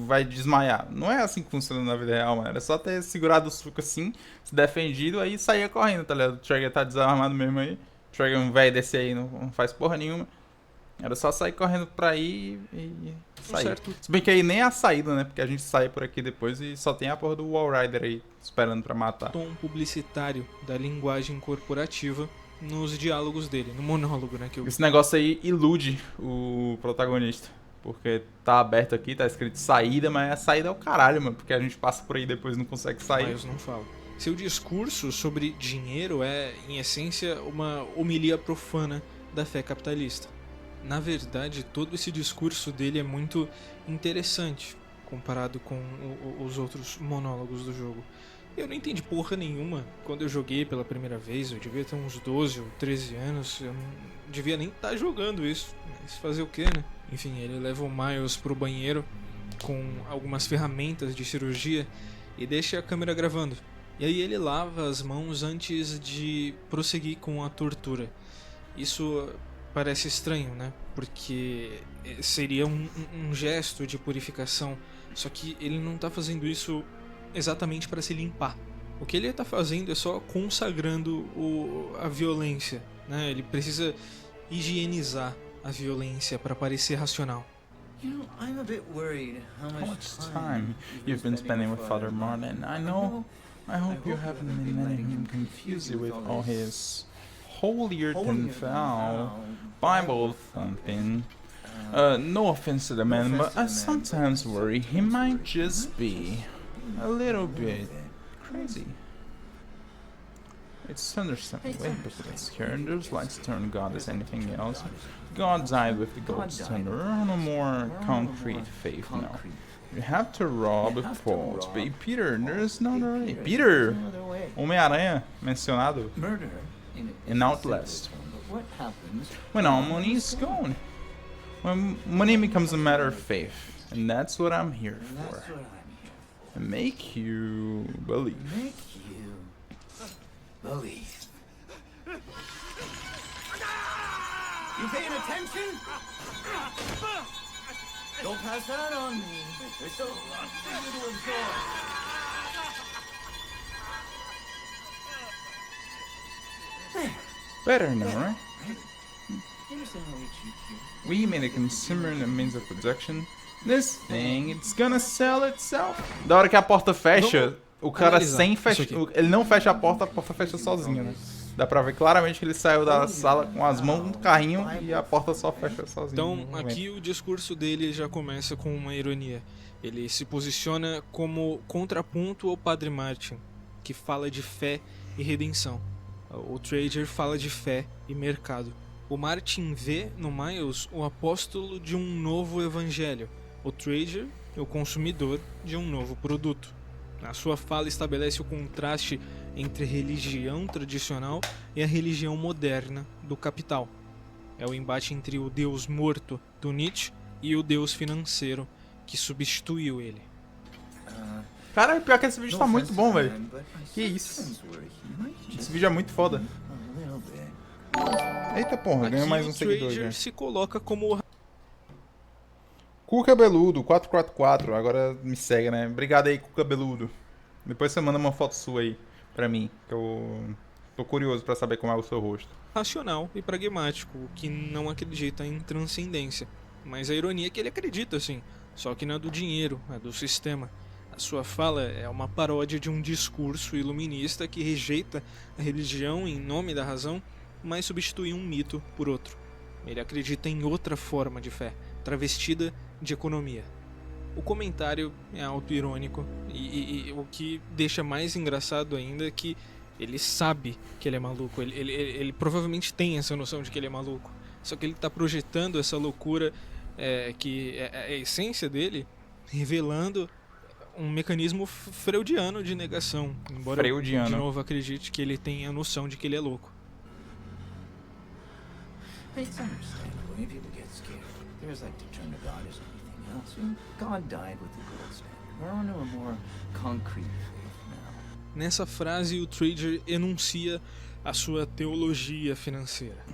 vai desmaiar. Não é assim que funciona na vida real, mano. Era só ter segurado o soco assim, se defendido, aí saía correndo, tá ligado? O Trager tá desarmado mesmo aí. O Trager é um velho desse aí, não faz porra nenhuma. Era só sair correndo pra aí e sair. Certo. Se bem que aí nem é a saída, né? Porque a gente sai por aqui depois e só tem a porra do Wall Rider aí, esperando pra matar. Tom publicitário da linguagem corporativa nos diálogos dele, no monólogo, né? Esse negócio aí ilude o protagonista. Porque tá aberto aqui, tá escrito saída, mas a saída é o caralho, mano. Porque a gente passa por aí e depois não consegue sair. Miles não fala. Seu discurso sobre dinheiro é, em essência, uma homilia profana da fé capitalista. Na verdade, todo esse discurso dele é muito interessante comparado com os outros monólogos do jogo. Eu não entendi porra nenhuma quando eu joguei pela primeira vez. Eu devia ter uns 12 ou 13 anos. Eu não devia nem estar jogando isso. Mas fazer o que, né? Enfim, ele leva o Miles pro banheiro com algumas ferramentas de cirurgia e deixa a câmera gravando. E aí ele lava as mãos antes de prosseguir com a tortura. Isso parece estranho, né? Porque seria um gesto de purificação. Só que ele não tá fazendo isso exatamente para se limpar. O que ele tá fazendo é só consagrando a violência, né? Ele precisa higienizar a violência para parecer racional. You know, I'm a bit worried How much time you've been spending with Father Martin? I hope you haven't been letting him confuse you with all his holier-than-thou Bible thumping. No offense to the man, but I sometimes worry he might just be a little bit crazy. It's understandable, but it's Carenders likes to turn God as anything else. God died with the God's thunder on a more concrete faith now. You have to rob a port, but Peter, there's no other way. Peter! Homem-Aranha, mencionado in Outlast. When all money is gone. When money becomes a matter of faith. And that's what I'm here for. Make you believe. You paying attention? Don't pass that on me. There's so much for you to absorb. Better now, right? You understand how we cheat here? We made a consumer in the means of production. This thing, it's gonna sell itself. Da hora que a porta fecha, o cara sem fechar. Ele não fecha a porta fecha sozinha, né? Dá pra ver claramente que ele saiu da sala com as mãos no carrinho e a porta só fecha sozinha. Então, aqui o discurso dele já começa com uma ironia. Ele se posiciona como contraponto ao Padre Martin, que fala de fé e redenção. O Trager fala de fé e mercado. O Martin vê no Miles o apóstolo de um novo evangelho. O Trager é o consumidor de um novo produto. Na sua fala estabelece o contraste entre a religião tradicional e a religião moderna do capital. É o embate entre o Deus morto do Nietzsche e o Deus financeiro que substituiu ele. Cara, pior que esse vídeo tá No muito offense, bom, velho. but my Que isso? systems were human, Esse just vídeo é muito foda. a little bit. Eita porra, ganhou Aqui mais o um seguidor Trader já. se coloca como Cu Cabeludo, 444, agora me segue, né? Obrigado aí, Cu Cabeludo. Depois você manda uma foto sua aí pra mim, que eu tô curioso pra saber como é o seu rosto. racional e pragmático, que não acredita em transcendência. Mas a ironia é que ele acredita sim, só que não é do dinheiro, é do sistema. A sua fala é uma paródia de um discurso iluminista que rejeita a religião em nome da razão, mas substitui um mito por outro. Ele acredita em outra forma de fé, travestida de economia. O comentário é auto-irônico e o que deixa mais engraçado ainda é que ele sabe que ele é maluco, ele provavelmente tem essa noção de que ele é maluco, só que ele está projetando essa loucura que é a essência dele, revelando um mecanismo freudiano de negação, embora Freudiano. eu de novo acredite que ele tenha a noção de que ele é louco. It's understandable if people get scared. There's like to turn to God as anything else. And God died with the gold standard. We're on to a more concrete faith now. Nessa frase, o Trader enuncia a sua teologia financeira.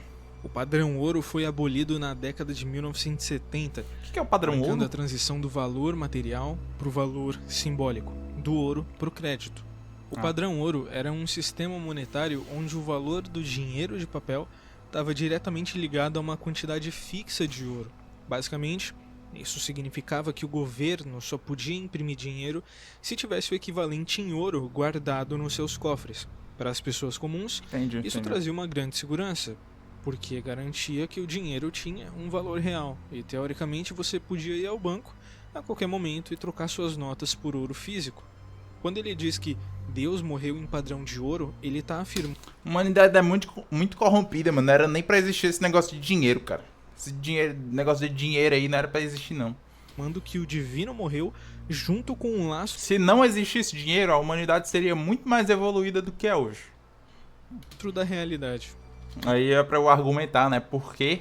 O padrão ouro foi abolido na década de 1970, O que é o padrão marcando a ouro? transição do valor material para o valor simbólico, do ouro para o crédito. O padrão ouro era um sistema monetário onde o valor do dinheiro de papel estava diretamente ligado a uma quantidade fixa de ouro. Basicamente, isso significava que o governo só podia imprimir dinheiro se tivesse o equivalente em ouro guardado nos seus cofres. Para as pessoas comuns, Entendi, isso trazia uma grande segurança, porque garantia que o dinheiro tinha um valor real e, teoricamente, você podia ir ao banco a qualquer momento e trocar suas notas por ouro físico. Quando ele diz que Deus morreu em padrão de ouro, ele está afirmando A humanidade é muito corrompida, mano. Não era nem pra existir esse negócio de dinheiro, cara. Esse negócio de dinheiro aí não era pra existir, não. que o divino morreu junto com um laço Se não existisse dinheiro, a humanidade seria muito mais evoluída do que é hoje. dentro da realidade. Aí é pra eu argumentar, né? Por que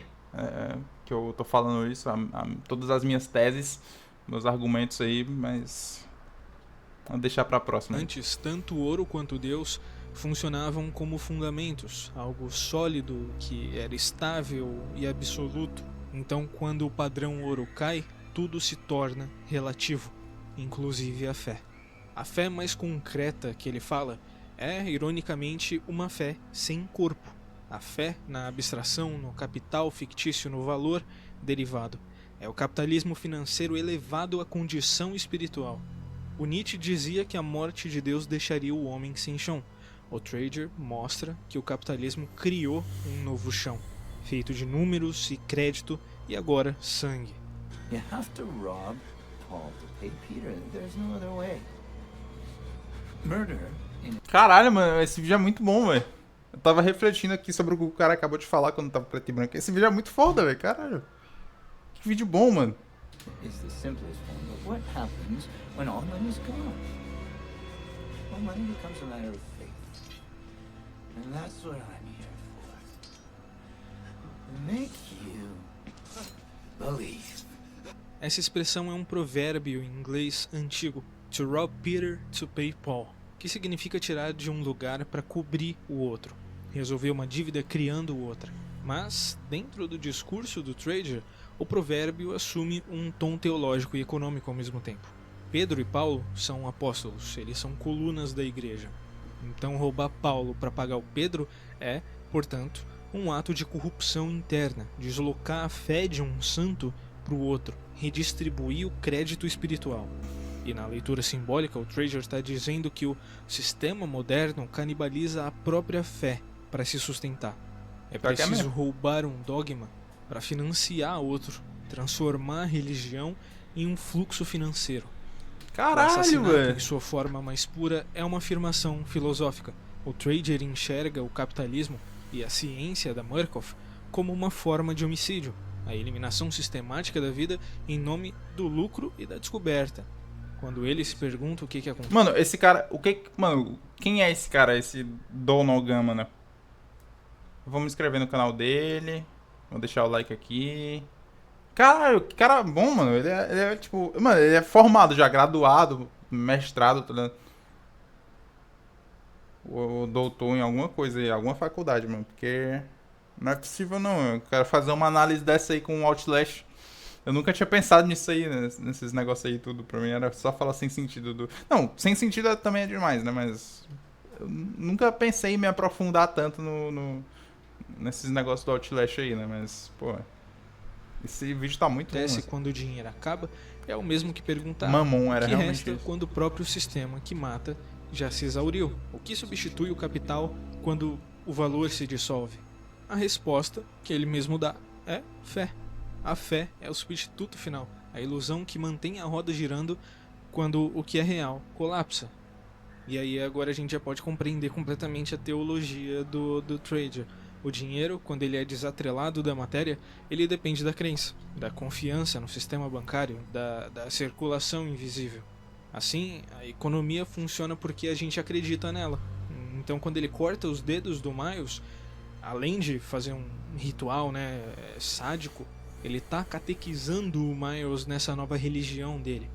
que eu tô falando isso, todas as minhas teses, meus argumentos aí, mas vou deixar pra próxima. Antes, tanto o ouro quanto Deus funcionavam como fundamentos, algo sólido que era estável e absoluto. Então, quando o padrão ouro cai, tudo se torna relativo, inclusive a fé. A fé mais concreta que ele fala é, ironicamente, uma fé sem corpo. A fé na abstração, no capital fictício, no valor derivado. É o capitalismo financeiro elevado à condição espiritual. O Nietzsche dizia que a morte de Deus deixaria o homem sem chão. O Trader mostra que o capitalismo criou um novo chão, feito de números e crédito e agora sangue. You have to rob Paul to pay Peter. There's no other way. Murder in Caralho, mano, esse vídeo é muito bom, velho. Eu tava refletindo aqui sobre o que o cara acabou de falar quando tava preto e branco. Esse vídeo é muito foda, velho, caralho. Que vídeo bom, mano. is the simplest form, but what happens when all money is gone? Well, money becomes a matter of faith. And that's what I'm here for. To make you believe. Essa expressão é um provérbio em inglês antigo, to rob Peter to pay Paul, que significa tirar de um lugar para cobrir o outro, resolver uma dívida criando outra. Mas, dentro do discurso do Trader, o provérbio assume um tom teológico e econômico ao mesmo tempo. Pedro e Paulo são apóstolos, eles são colunas da igreja. Então roubar Paulo para pagar o Pedro é, portanto, um ato de corrupção interna, deslocar a fé de um santo para o outro, redistribuir o crédito espiritual. E na leitura simbólica, o Trader está dizendo que o sistema moderno canibaliza a própria fé para se sustentar. É Pior que é preciso mesmo. roubar um dogma para financiar outro, transformar a religião em um fluxo financeiro. O Caralho, assassinato, velho. em sua forma mais pura, é uma afirmação filosófica. O Trader enxerga o capitalismo e a ciência da Murkoff como uma forma de homicídio, a eliminação sistemática da vida em nome do lucro e da descoberta. Quando ele se pergunta o que acontece. Mano, esse cara... Mano, quem é esse cara? Esse Donogama, né? Vamos me inscrever no canal dele. Vou deixar o like aqui. Caralho, que cara bom, mano. Ele é tipo... Mano, ele é formado já, graduado, mestrado, tá ligado? O doutor em alguma coisa aí, alguma faculdade, mano. Porque não é possível, não. Eu quero fazer uma análise dessa aí com o Outlast. Eu nunca tinha pensado nisso aí, né? Nesses negócios aí tudo. Pra mim era só falar sem sentido. Não, sem sentido também é demais, né? Mas eu nunca pensei em me aprofundar tanto nesses negócios do Outlast aí, né? Mas, pô, esse vídeo tá muito bom. Assim. Quando o dinheiro acaba é o mesmo que perguntar Mamon, era o que realmente resta isso. quando o próprio sistema que mata já se exauriu. O que substitui o capital quando o valor se dissolve? A resposta que ele mesmo dá é fé. A fé é o substituto final, a ilusão que mantém a roda girando quando o que é real colapsa. E aí agora a gente já pode compreender completamente a teologia do Trader. O dinheiro, quando ele é desatrelado da matéria, ele depende da crença, da confiança no sistema bancário, da circulação invisível. Assim, a economia funciona porque a gente acredita nela. Então quando ele corta os dedos do Miles, além de fazer um ritual, né, sádico, ele está catequizando o Miles nessa nova religião dele.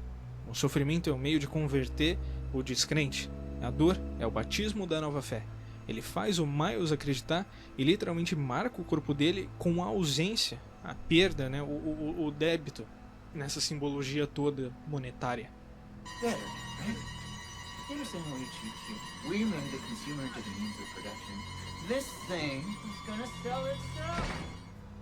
O sofrimento é o meio de converter o descrente. A dor é o batismo da nova fé. Ele faz o Miles acreditar e literalmente marca o corpo dele com a ausência, a perda, né, o débito, nessa simbologia toda monetária. Better, right? You understand how we cheat here? We made the consumer to the means of production. This thing is gonna sell itself.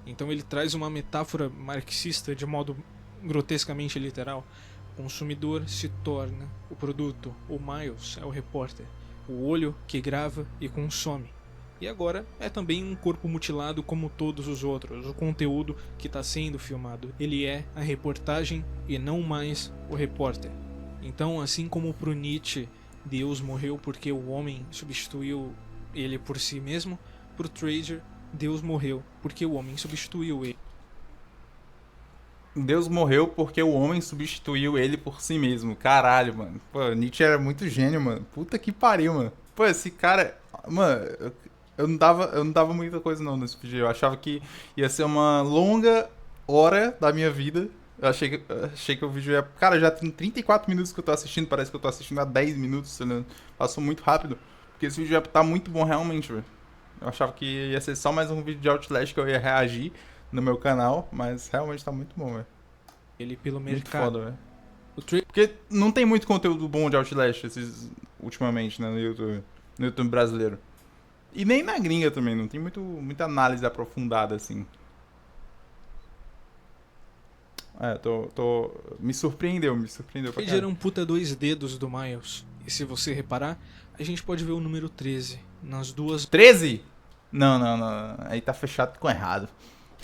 Então ele traz uma metáfora marxista de modo grotescamente literal. O consumidor se torna o produto, o Miles é o repórter, o olho que grava e consome. E agora é também um corpo mutilado como todos os outros, o conteúdo que está sendo filmado. Ele é a reportagem e não mais o repórter. Então, assim como pro Nietzsche, Deus morreu porque o homem substituiu ele por si mesmo, pro Trader, Deus morreu porque o homem substituiu ele. Deus morreu porque o homem substituiu ele por si mesmo. Caralho, mano. Pô, Nietzsche era muito gênio, mano. Puta que pariu, mano. Pô, esse cara... Mano, eu não dava muita coisa não nesse vídeo. Eu achava que ia ser uma longa hora da minha vida. Eu achei que o vídeo ia... Cara, já tem 34 minutos que eu tô assistindo. Parece que eu tô assistindo há 10 minutos. Né? Passou muito rápido. Porque esse vídeo ia tá muito bom realmente, velho. Eu achava que ia ser só mais um vídeo de Outlast que eu ia reagir no meu canal, mas realmente tá muito bom, velho. Ele pelo Muito mercado. foda, velho. Porque não tem muito conteúdo bom de Outlast ultimamente, né, no YouTube brasileiro. E nem na gringa também, não tem muita análise aprofundada, assim. Me surpreendeu pra Ele era um puta 2 dedos do Miles. E se você reparar, a gente pode ver o número 13 nas duas 13? Não. Aí tá fechado com errado.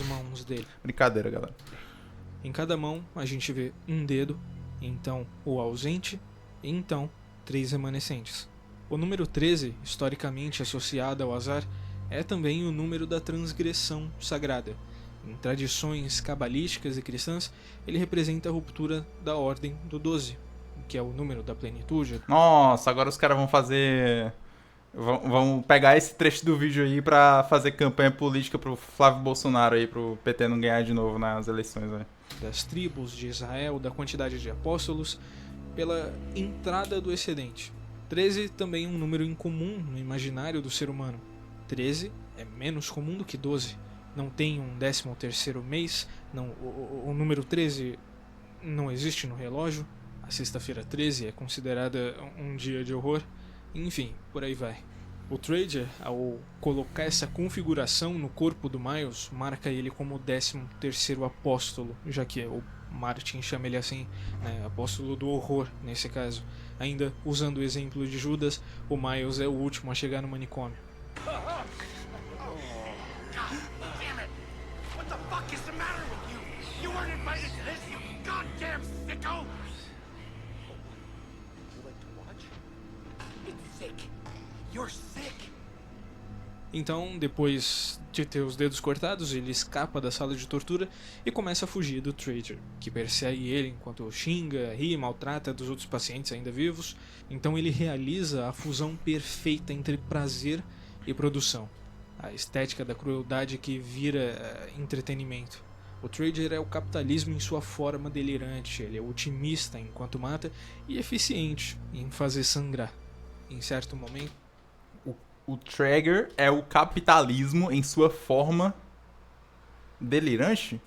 mãos dele. Brincadeira, galera. Em cada mão a gente vê um dedo, então o ausente, e então 3 remanescentes. O número 13, historicamente associado ao azar, é também o número da transgressão sagrada. Em tradições cabalísticas e cristãs, ele representa a ruptura da ordem do 12, que é o número da plenitude. Nossa, agora os caras vão fazer... Vão pegar esse trecho do vídeo aí pra fazer campanha política pro Flávio Bolsonaro aí, pro PT não ganhar de novo nas eleições, velho. Das tribos de Israel, da quantidade de apóstolos, pela entrada do excedente. 13 também é um número incomum no imaginário do ser humano. 13 é menos comum do que 12. Não tem um 13º mês, o número 13 não existe no relógio. A sexta-feira 13 é considerada um dia de horror. Enfim, por aí vai. O Trader, ao colocar essa configuração no corpo do Miles, marca ele como o 13º apóstolo, já que o Martin chama ele assim, né, apóstolo do horror, nesse caso. Ainda usando o exemplo de Judas, o Miles é o último a chegar no manicômio. Então, depois De ter os dedos cortados, ele escapa da sala de tortura e começa a fugir do Trager, que persegue ele enquanto xinga, ri e maltrata dos outros pacientes ainda vivos. Então ele realiza a fusão perfeita entre prazer e produção, a estética da crueldade que vira entretenimento. O Trager é o capitalismo em sua forma delirante, ele é otimista enquanto mata e eficiente em fazer sangrar. Em certo momento, O Traeger é o capitalismo em sua forma delirante?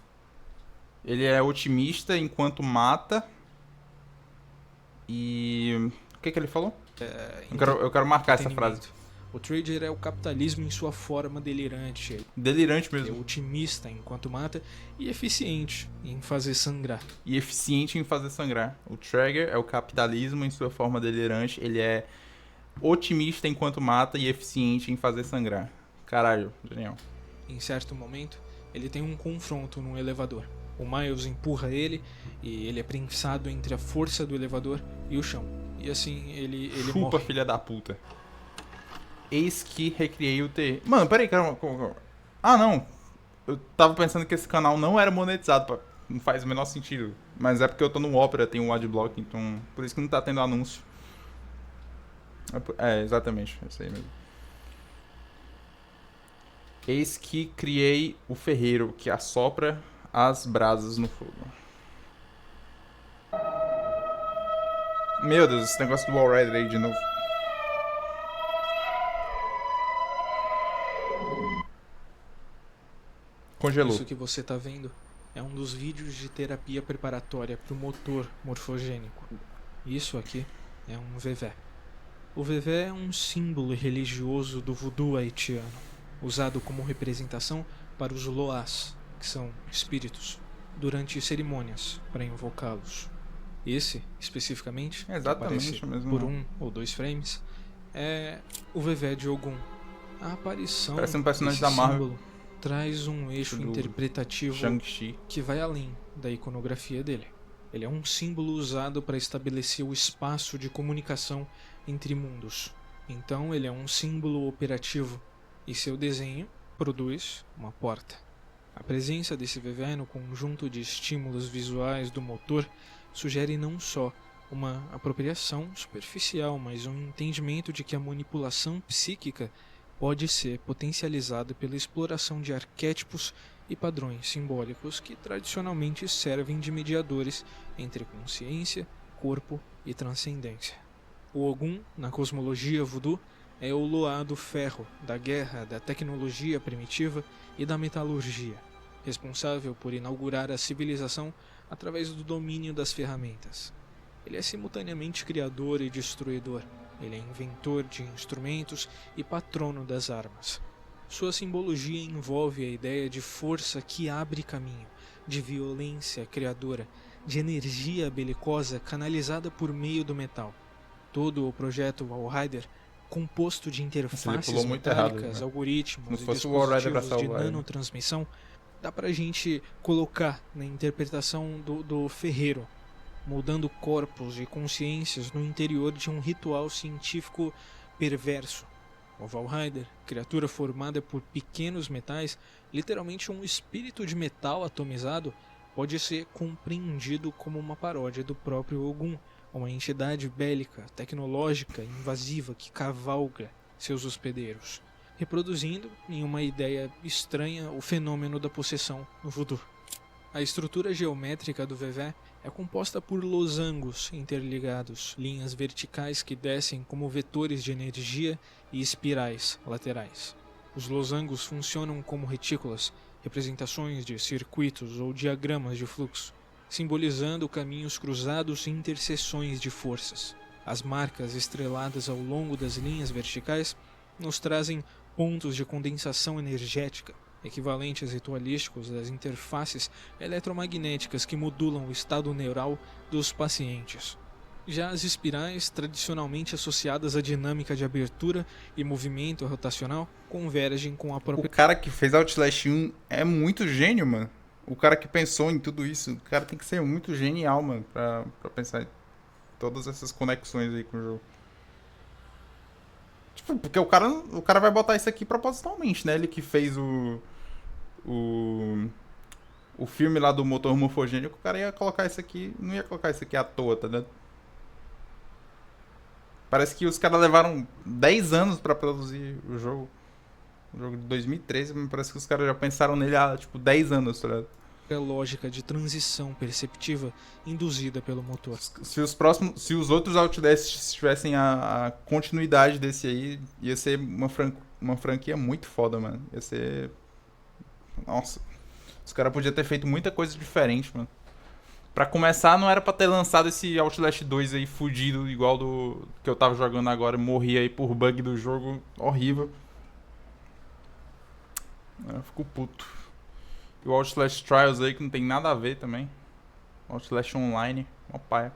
Ele é otimista enquanto mata. E... o que ele falou? Eu quero marcar essa frase. O Trager é o capitalismo em sua forma delirante. Delirante Ele é mesmo. otimista enquanto mata e eficiente em fazer sangrar. E eficiente em fazer sangrar. O Traeger é o capitalismo em sua forma delirante. Ele é otimista enquanto mata e eficiente em fazer sangrar. Caralho, genial. Em certo momento, ele tem um confronto no elevador. O Miles empurra ele e ele é prensado entre a força do elevador e o chão. E assim ele Chupa, morre. filha da puta. Eis que recriei o T. Mano, peraí, cara. Ah, não. Eu tava pensando que esse canal não era monetizado. Não faz o menor sentido. Mas é porque eu tô no Opera, tem um adblock, então... por isso que não tá tendo anúncio. É, exatamente. É isso aí mesmo. Eis que criei o ferreiro que assopra as brasas no fogo. Meu Deus, esse negócio do Wall Rider aí de novo. Congelou. Isso que você tá vendo é um dos vídeos de terapia preparatória para o motor morfogênico. Isso aqui é um vevé. O vevé é um símbolo religioso do voodoo haitiano, usado como representação para os loás, que são espíritos, durante cerimônias para invocá-los. Esse, especificamente, que Exatamente aparece mesmo. por 1 ou 2 frames, é o vevé de Ogum. A aparição Parece um personagem desse da Marvel. símbolo traz um eixo Do interpretativo Shang-Chi. que vai além da iconografia dele. Ele é um símbolo usado para estabelecer o espaço de comunicação entre mundos. Então ele é um símbolo operativo e seu desenho produz uma porta. A presença desse vevé no conjunto de estímulos visuais do motor sugere não só uma apropriação superficial, mas um entendimento de que a manipulação psíquica pode ser potencializada pela exploração de arquétipos e padrões simbólicos que tradicionalmente servem de mediadores entre consciência, corpo e transcendência. O Ogum, na cosmologia voodoo, é o Loá do ferro, da guerra, da tecnologia primitiva e da metalurgia, responsável por inaugurar a civilização através do domínio das ferramentas. Ele é simultaneamente criador e destruidor. Ele é inventor de instrumentos e patrono das armas. Sua simbologia envolve a ideia de força que abre caminho, de violência criadora, de energia belicosa canalizada por meio do metal. Todo o projeto Wall Rider, composto de interfaces metálicas, né? algoritmos Se e fosse o Wall Rider dispositivos de abraçar o nanotransmissão, dá pra gente colocar na interpretação do ferreiro, moldando corpos e consciências no interior de um ritual científico perverso. O Valrider, criatura formada por pequenos metais, literalmente um espírito de metal atomizado, pode ser compreendido como uma paródia do próprio Ogum, uma entidade bélica, tecnológica e invasiva que cavalga seus hospedeiros, reproduzindo, em uma ideia estranha, o fenômeno da possessão no voodoo. A estrutura geométrica do vevé é composta por losangos interligados, linhas verticais que descem como vetores de energia e espirais laterais. Os losangos funcionam como retículas, representações de circuitos ou diagramas de fluxo, simbolizando caminhos cruzados e interseções de forças. As marcas estreladas ao longo das linhas verticais nos trazem pontos de condensação energética, equivalentes ritualísticos das interfaces eletromagnéticas que modulam o estado neural dos pacientes. Já as espirais, tradicionalmente associadas à dinâmica de abertura e movimento rotacional, convergem com a própria... O cara que fez Outlast 1 é muito gênio, mano. O cara que pensou em tudo isso, o cara tem que ser muito genial, mano, pra pensar em todas essas conexões aí com o jogo. Tipo, porque o cara vai botar isso aqui propositalmente, né? Ele que fez o filme lá do motor morfogênico, o cara ia colocar isso aqui, não ia colocar isso aqui à toa, tá ligado? Parece que os caras levaram 10 anos pra produzir o jogo. O jogo de 2013, mas parece que os caras já pensaram nele há, tipo, 10 anos, tá ligado? A lógica de transição perceptiva induzida pelo motor. Se os outros Outlasts tivessem a continuidade desse aí, ia ser uma franquia muito foda, mano. Ia ser... Nossa. Os caras podiam ter feito muita coisa diferente, mano. Pra começar, não era pra ter lançado esse Outlast 2 aí fudido, igual do que eu tava jogando agora, morri aí por bug do jogo, horrível. Eu fico puto. E o Outlast Trials aí, que não tem nada a ver também. Outlast Online, uma paia.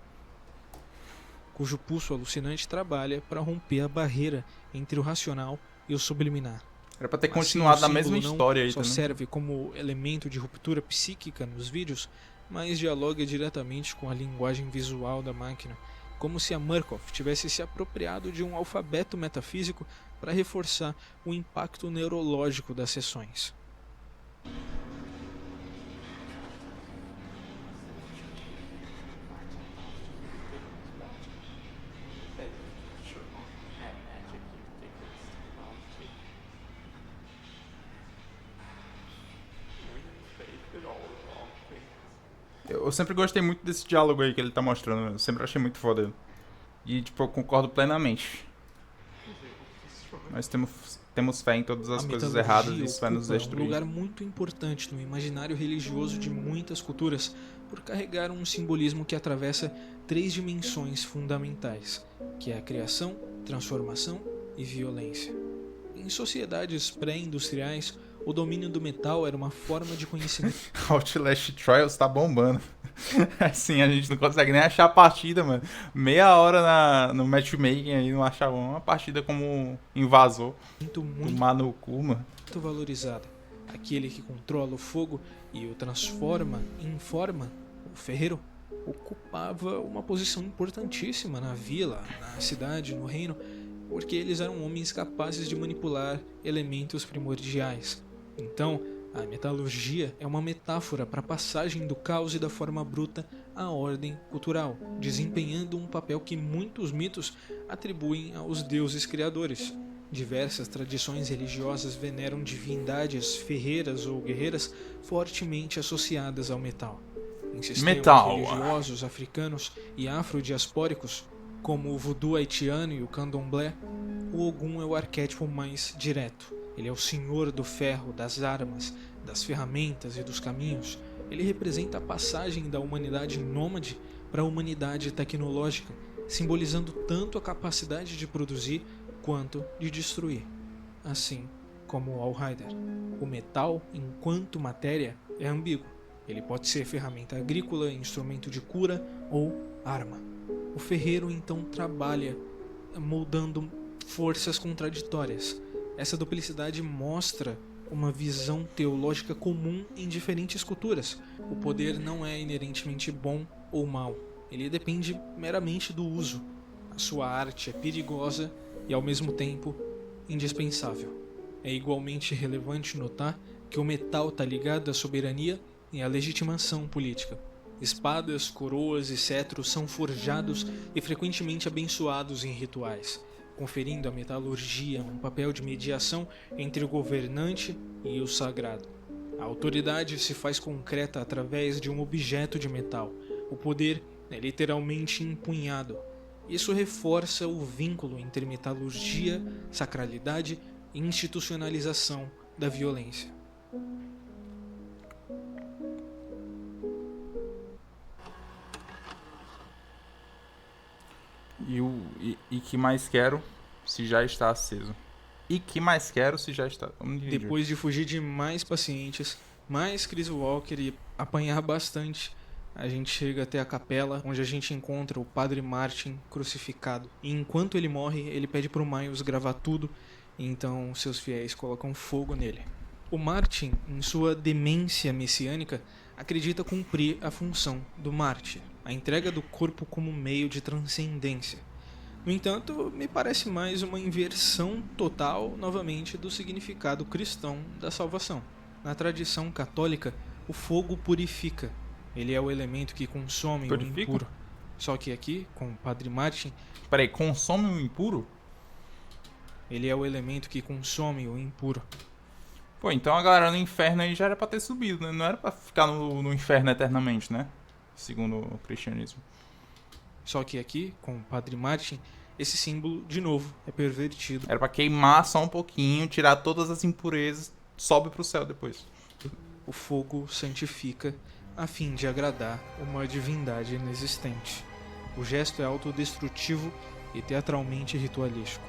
Cujo pulso alucinante trabalha para romper a barreira entre o racional e o subliminar. Era pra ter Assim, continuado o na mesma símbolo história aí só também. serve como elemento de ruptura psíquica nos vídeos, mas dialoga diretamente com a linguagem visual da máquina, como se a Murkoff tivesse se apropriado de um alfabeto metafísico para reforçar o impacto neurológico das sessões. Eu sempre gostei muito desse diálogo aí que ele tá mostrando. Eu sempre achei muito foda. E, tipo, eu concordo plenamente. Nós temos fé em todas as coisas erradas e isso vai nos destruir. Um lugar muito importante no imaginário religioso de muitas culturas por carregar um simbolismo que atravessa 3 dimensões fundamentais, que é a criação, transformação e violência. Em sociedades pré-industriais, o domínio do metal era uma forma de conhecimento. Outlast Trials tá bombando. Assim, a gente não consegue nem achar a partida, mano. Meia hora no matchmaking aí, não achava uma partida como invasor. Tomar no cu, mano. Muito valorizado. Aquele que controla o fogo e o transforma em forma, o ferreiro, ocupava uma posição importantíssima na vila, na cidade, no reino, porque eles eram homens capazes de manipular elementos primordiais. Então, a metalurgia é uma metáfora para a passagem do caos e da forma bruta à ordem cultural, desempenhando um papel que muitos mitos atribuem aos deuses criadores. Diversas tradições religiosas veneram divindades ferreiras ou guerreiras fortemente associadas ao metal. Em sistemas religiosos africanos e afrodiaspóricos, como o voodoo haitiano e o candomblé, o Ogum é o arquétipo mais direto. Ele é o senhor do ferro, das armas, das ferramentas e dos caminhos. Ele representa a passagem da humanidade nômade para a humanidade tecnológica, simbolizando tanto a capacidade de produzir quanto de destruir. Assim como o Allrider. O metal, enquanto matéria, é ambíguo. Ele pode ser ferramenta agrícola, instrumento de cura ou arma. O ferreiro então trabalha moldando forças contraditórias. Essa duplicidade mostra uma visão teológica comum em diferentes culturas. O poder não é inerentemente bom ou mal. Ele depende meramente do uso. A sua arte é perigosa e, ao mesmo tempo, indispensável. É igualmente relevante notar que o metal está ligado à soberania e à legitimação política. Espadas, coroas e cetros são forjados e frequentemente abençoados em rituais, conferindo à metalurgia um papel de mediação entre o governante e o sagrado. A autoridade se faz concreta através de um objeto de metal. O poder é literalmente empunhado. Isso reforça o vínculo entre metalurgia, sacralidade e institucionalização da violência. E que mais quero se já está aceso. E que mais quero se já está... Depois de fugir de mais pacientes, mais Chris Walker e apanhar bastante, a gente chega até a capela, onde a gente encontra o Padre Martin crucificado. E enquanto ele morre, ele pede pro Miles gravar tudo, então seus fiéis colocam fogo nele. O Martin, em sua demência messiânica, acredita cumprir a função do mártir, a entrega do corpo como meio de transcendência. No entanto, me parece mais uma inversão total, novamente, do significado cristão da salvação. Na tradição católica, o fogo purifica. Ele é o elemento que consome o impuro. Só que aqui, com o Padre Martin... Peraí, consome o impuro? Ele é o elemento que consome o impuro. Pô, então a galera no inferno aí já era pra ter subido, né? Não era pra ficar no inferno eternamente, né? Segundo o cristianismo. Só que aqui, com o Padre Martin, esse símbolo, de novo, é pervertido. Era pra queimar só um pouquinho, tirar todas as impurezas, sobe pro céu depois. O fogo santifica a fim de agradar uma divindade inexistente. O gesto é autodestrutivo e teatralmente ritualístico.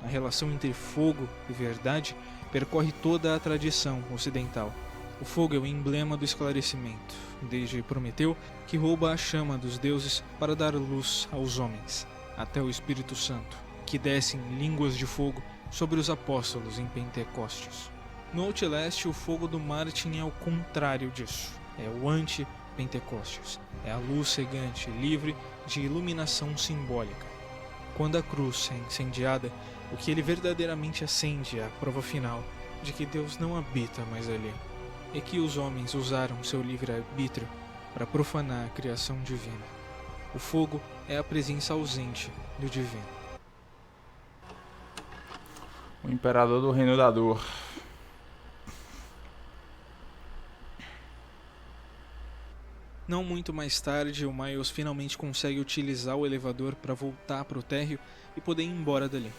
A relação entre fogo e verdade percorre toda a tradição ocidental. O fogo é o emblema do esclarecimento, desde Prometeu, que rouba a chama dos deuses para dar luz aos homens, até o Espírito Santo, que desce em línguas de fogo sobre os apóstolos em Pentecostes. No Outlast, o fogo do Martin é o contrário disso. É o anti-Pentecostes. É a luz cegante, livre de iluminação simbólica. Quando a cruz é incendiada, o que ele verdadeiramente acende é a prova final de que Deus não habita mais ali, e que os homens usaram seu livre-arbítrio para profanar a criação divina. O fogo é a presença ausente do divino. O imperador do reino da dor. Não muito mais tarde, o Miles finalmente consegue utilizar o elevador para voltar para o térreo e poder ir embora dali.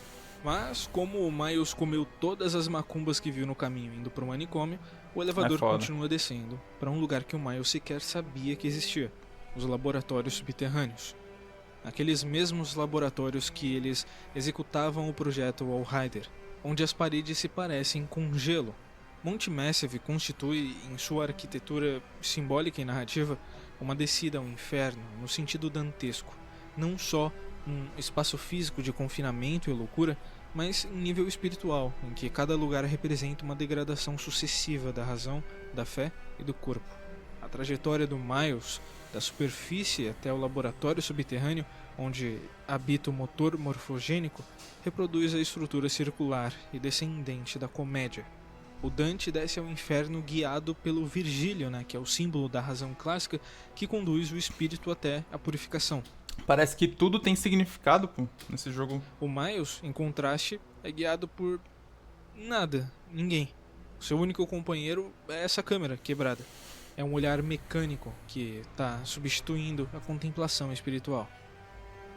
Mas, como o Miles comeu todas as macumbas que viu no caminho indo para o manicômio, o elevador continua descendo para um lugar que o Miles sequer sabia que existia: os laboratórios subterrâneos. Aqueles mesmos laboratórios que eles executavam o projeto Walrider, onde as paredes se parecem com gelo. Monte Massive constitui, em sua arquitetura simbólica e narrativa, uma descida ao inferno no sentido dantesco, não só um espaço físico de confinamento e loucura, mas em nível espiritual, em que cada lugar representa uma degradação sucessiva da razão, da fé e do corpo. A trajetória do Miles, da superfície até o laboratório subterrâneo, onde habita o motor morfogênico, reproduz a estrutura circular e descendente da comédia. O Dante desce ao inferno guiado pelo Virgílio, que é o símbolo da razão clássica, que conduz o espírito até a purificação. Parece que tudo tem significado, pô, nesse jogo. O Miles, em contraste, é guiado por nada, ninguém. O seu único companheiro é essa câmera quebrada. É um olhar mecânico que está substituindo a contemplação espiritual.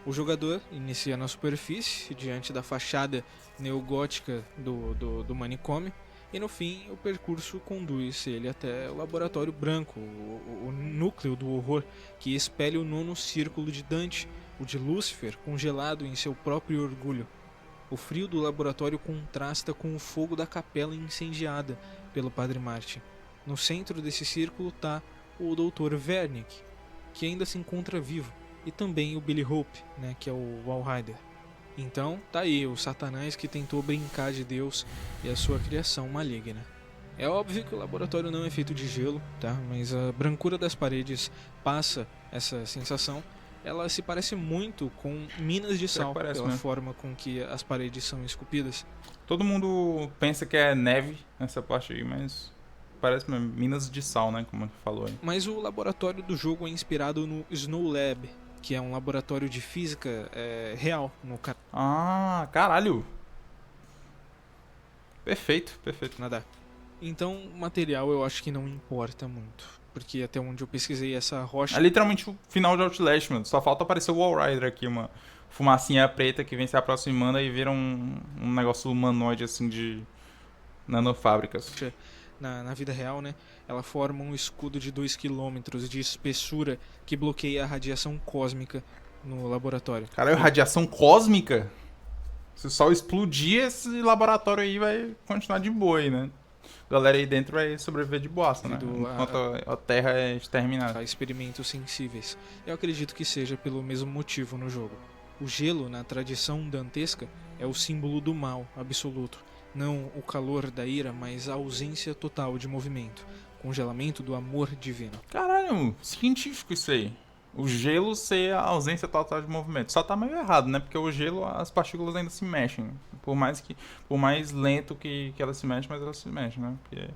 O jogador inicia na superfície, diante da fachada neogótica do manicômio, e no fim o percurso conduz ele até o laboratório branco, o núcleo do horror, que espelha o nono círculo de Dante, o de Lúcifer, congelado em seu próprio orgulho. O frio do laboratório contrasta com o fogo da capela incendiada pelo Padre Martin. No centro desse círculo está o Dr. Wernicke, que ainda se encontra vivo, e também o Billy Hope, que é o Walrider. Então, tá aí o Satanás que tentou brincar de Deus e a sua criação maligna. É óbvio que o laboratório não é feito de gelo, tá? Mas a brancura das paredes passa essa sensação. Ela se parece muito com minas de sal, pela forma com que as paredes são esculpidas. Todo mundo pensa que é neve nessa parte aí, mas parece mesmo minas de sal, como você falou aí. Mas o laboratório do jogo é inspirado no Snow Lab, que é um laboratório de física real no Canadá. Ah, caralho! Perfeito. Nada. Então, o material eu acho que não importa muito, porque até onde eu pesquisei essa rocha... É literalmente o final de Outlast, mano. Só falta aparecer o Walrider aqui, uma fumacinha preta que vem se aproximando e vira um negócio humanoide, assim, de nanofábricas. Na vida real, ela forma um escudo de 2 km de espessura que bloqueia a radiação cósmica no laboratório. Caralho, radiação cósmica? Se o sol explodir, esse laboratório aí vai continuar de boa aí, A galera aí dentro vai sobreviver de bosta, enquanto a Terra é exterminada. A experimentos sensíveis. Eu acredito que seja pelo mesmo motivo no jogo. O gelo, na tradição dantesca, é o símbolo do mal absoluto. Não o calor da ira, mas a ausência total de movimento. Congelamento do amor divino. Caralho, científico isso aí. o gelo ser a ausência total de movimento. Só tá meio errado, né? Porque o gelo, as partículas ainda se mexem. Por mais lento que elas se mexem, mas elas se mexem, né? Porque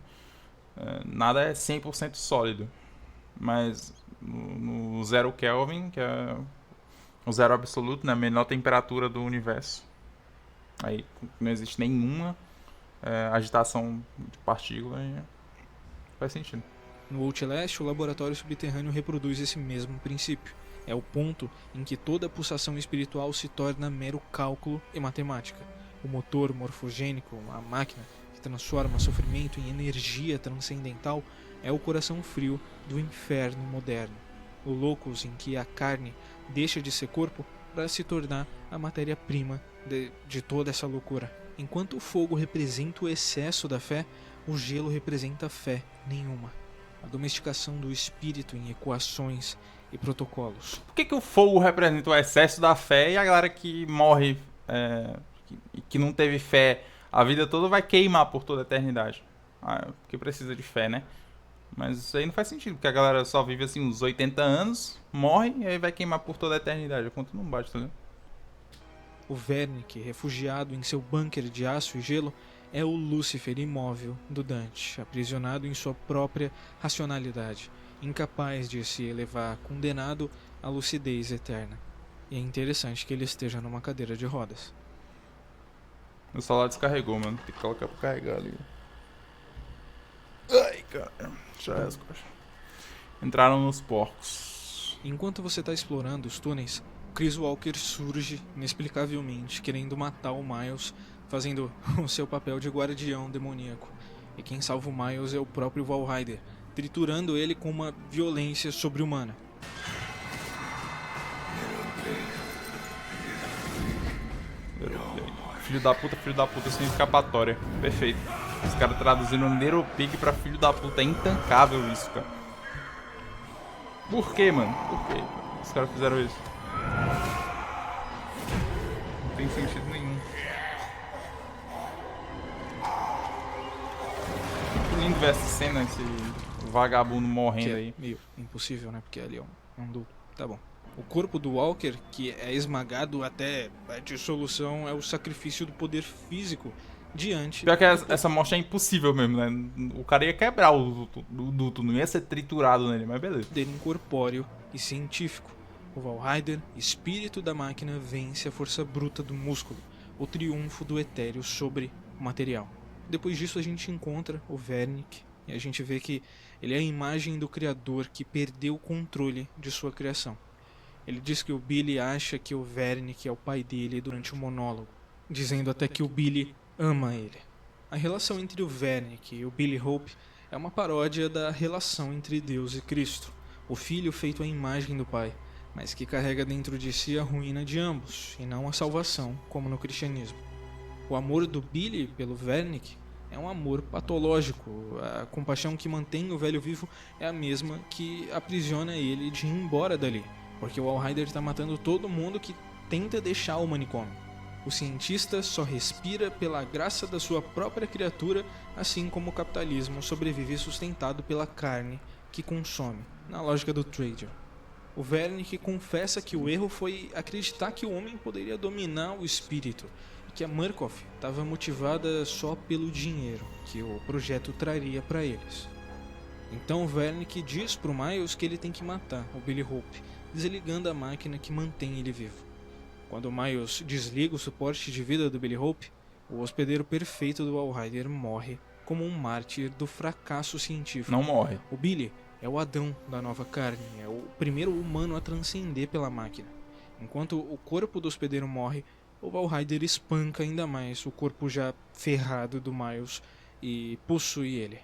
nada é 100% sólido. Mas no zero Kelvin, que é o zero absoluto, né? A menor temperatura do universo. Aí não existe nenhuma agitação de partícula e faz sentido. No Outlast, o laboratório subterrâneo reproduz esse mesmo princípio. É o ponto em que toda pulsação espiritual se torna mero cálculo e matemática. O motor morfogênico, a máquina que transforma sofrimento em energia transcendental, é o coração frio do inferno moderno. O locus em que a carne deixa de ser corpo para se tornar a matéria-prima de toda essa loucura. Enquanto o fogo representa o excesso da fé, o gelo representa fé nenhuma. A domesticação do espírito em equações e protocolos. Por que o fogo representa o excesso da fé e a galera que morre, que não teve fé a vida toda, vai queimar por toda a eternidade? Porque precisa de fé, né? Mas isso aí não faz sentido, porque a galera só vive assim uns 80 anos, morre e aí vai queimar por toda a eternidade. A conta não bate, tá vendo? O Wernicke, refugiado em seu bunker de aço e gelo, é o Lúcifer imóvel do Dante, aprisionado em sua própria racionalidade, incapaz de se elevar, condenado à lucidez eterna. E é interessante que ele esteja numa cadeira de rodas. O celular descarregou, mano. Tem que colocar pra carregar ali. Ai, cara. Já é as coisas. Entraram nos porcos. Enquanto você está explorando os túneis, Chris Walker surge inexplicavelmente, querendo matar o Miles, fazendo o seu papel de guardião demoníaco. E quem salva o Miles é o próprio Valhalla, triturando ele com uma violência sobre-humana. Filho da puta sem escapatória. Perfeito. Os caras traduzindo Little Pig pra filho da puta. É intancável isso, cara. Por que, mano? Por que os caras fizeram isso? Não tem sentido nenhum. Que lindo ver essa cena, esse vagabundo morrendo Que é aí. meio impossível, né? Porque ali é um duplo. Tá bom. O corpo do Walker, que é esmagado até a dissolução, é o sacrifício do poder físico diante... Pior que essa morte é impossível mesmo, né? O cara ia quebrar o duto, não ia ser triturado nele, mas beleza. dele incorpóreo e científico. O Valhalla, espírito da máquina, vence a força bruta do músculo, o triunfo do etéreo sobre o material. Depois disso a gente encontra o Wernicke e a gente vê que ele é a imagem do criador que perdeu o controle de sua criação. Ele diz que o Billy acha que o Wernicke é o pai dele durante o monólogo, dizendo até que o Billy ama ele. A relação entre o Wernicke e o Billy Hope é uma paródia da relação entre Deus e Cristo, o filho feito à imagem do pai, mas que carrega dentro de si a ruína de ambos, e não a salvação, como no cristianismo. O amor do Billy pelo Wernicke é um amor patológico. A compaixão que mantém o velho vivo é a mesma que aprisiona ele de ir embora dali, porque o Valhalla está matando todo mundo que tenta deixar o manicômio. O cientista só respira pela graça da sua própria criatura, assim como o capitalismo sobrevive sustentado pela carne que consome, na lógica do trader. O Wernicke confessa que o erro foi acreditar que o homem poderia dominar o espírito, e que a Murkoff estava motivada só pelo dinheiro que o projeto traria para eles. Então o Wernicke diz para o Miles que ele tem que matar o Billy Hope, desligando a máquina que mantém ele vivo. Quando o Miles desliga o suporte de vida do Billy Hope, o hospedeiro perfeito do Valhalla morre como um mártir do fracasso científico. Não morre. O Billy é o Adão da nova carne, é o primeiro humano a transcender pela máquina. Enquanto o corpo do hospedeiro morre, o Valhalla espanca ainda mais o corpo já ferrado do Miles e possui ele.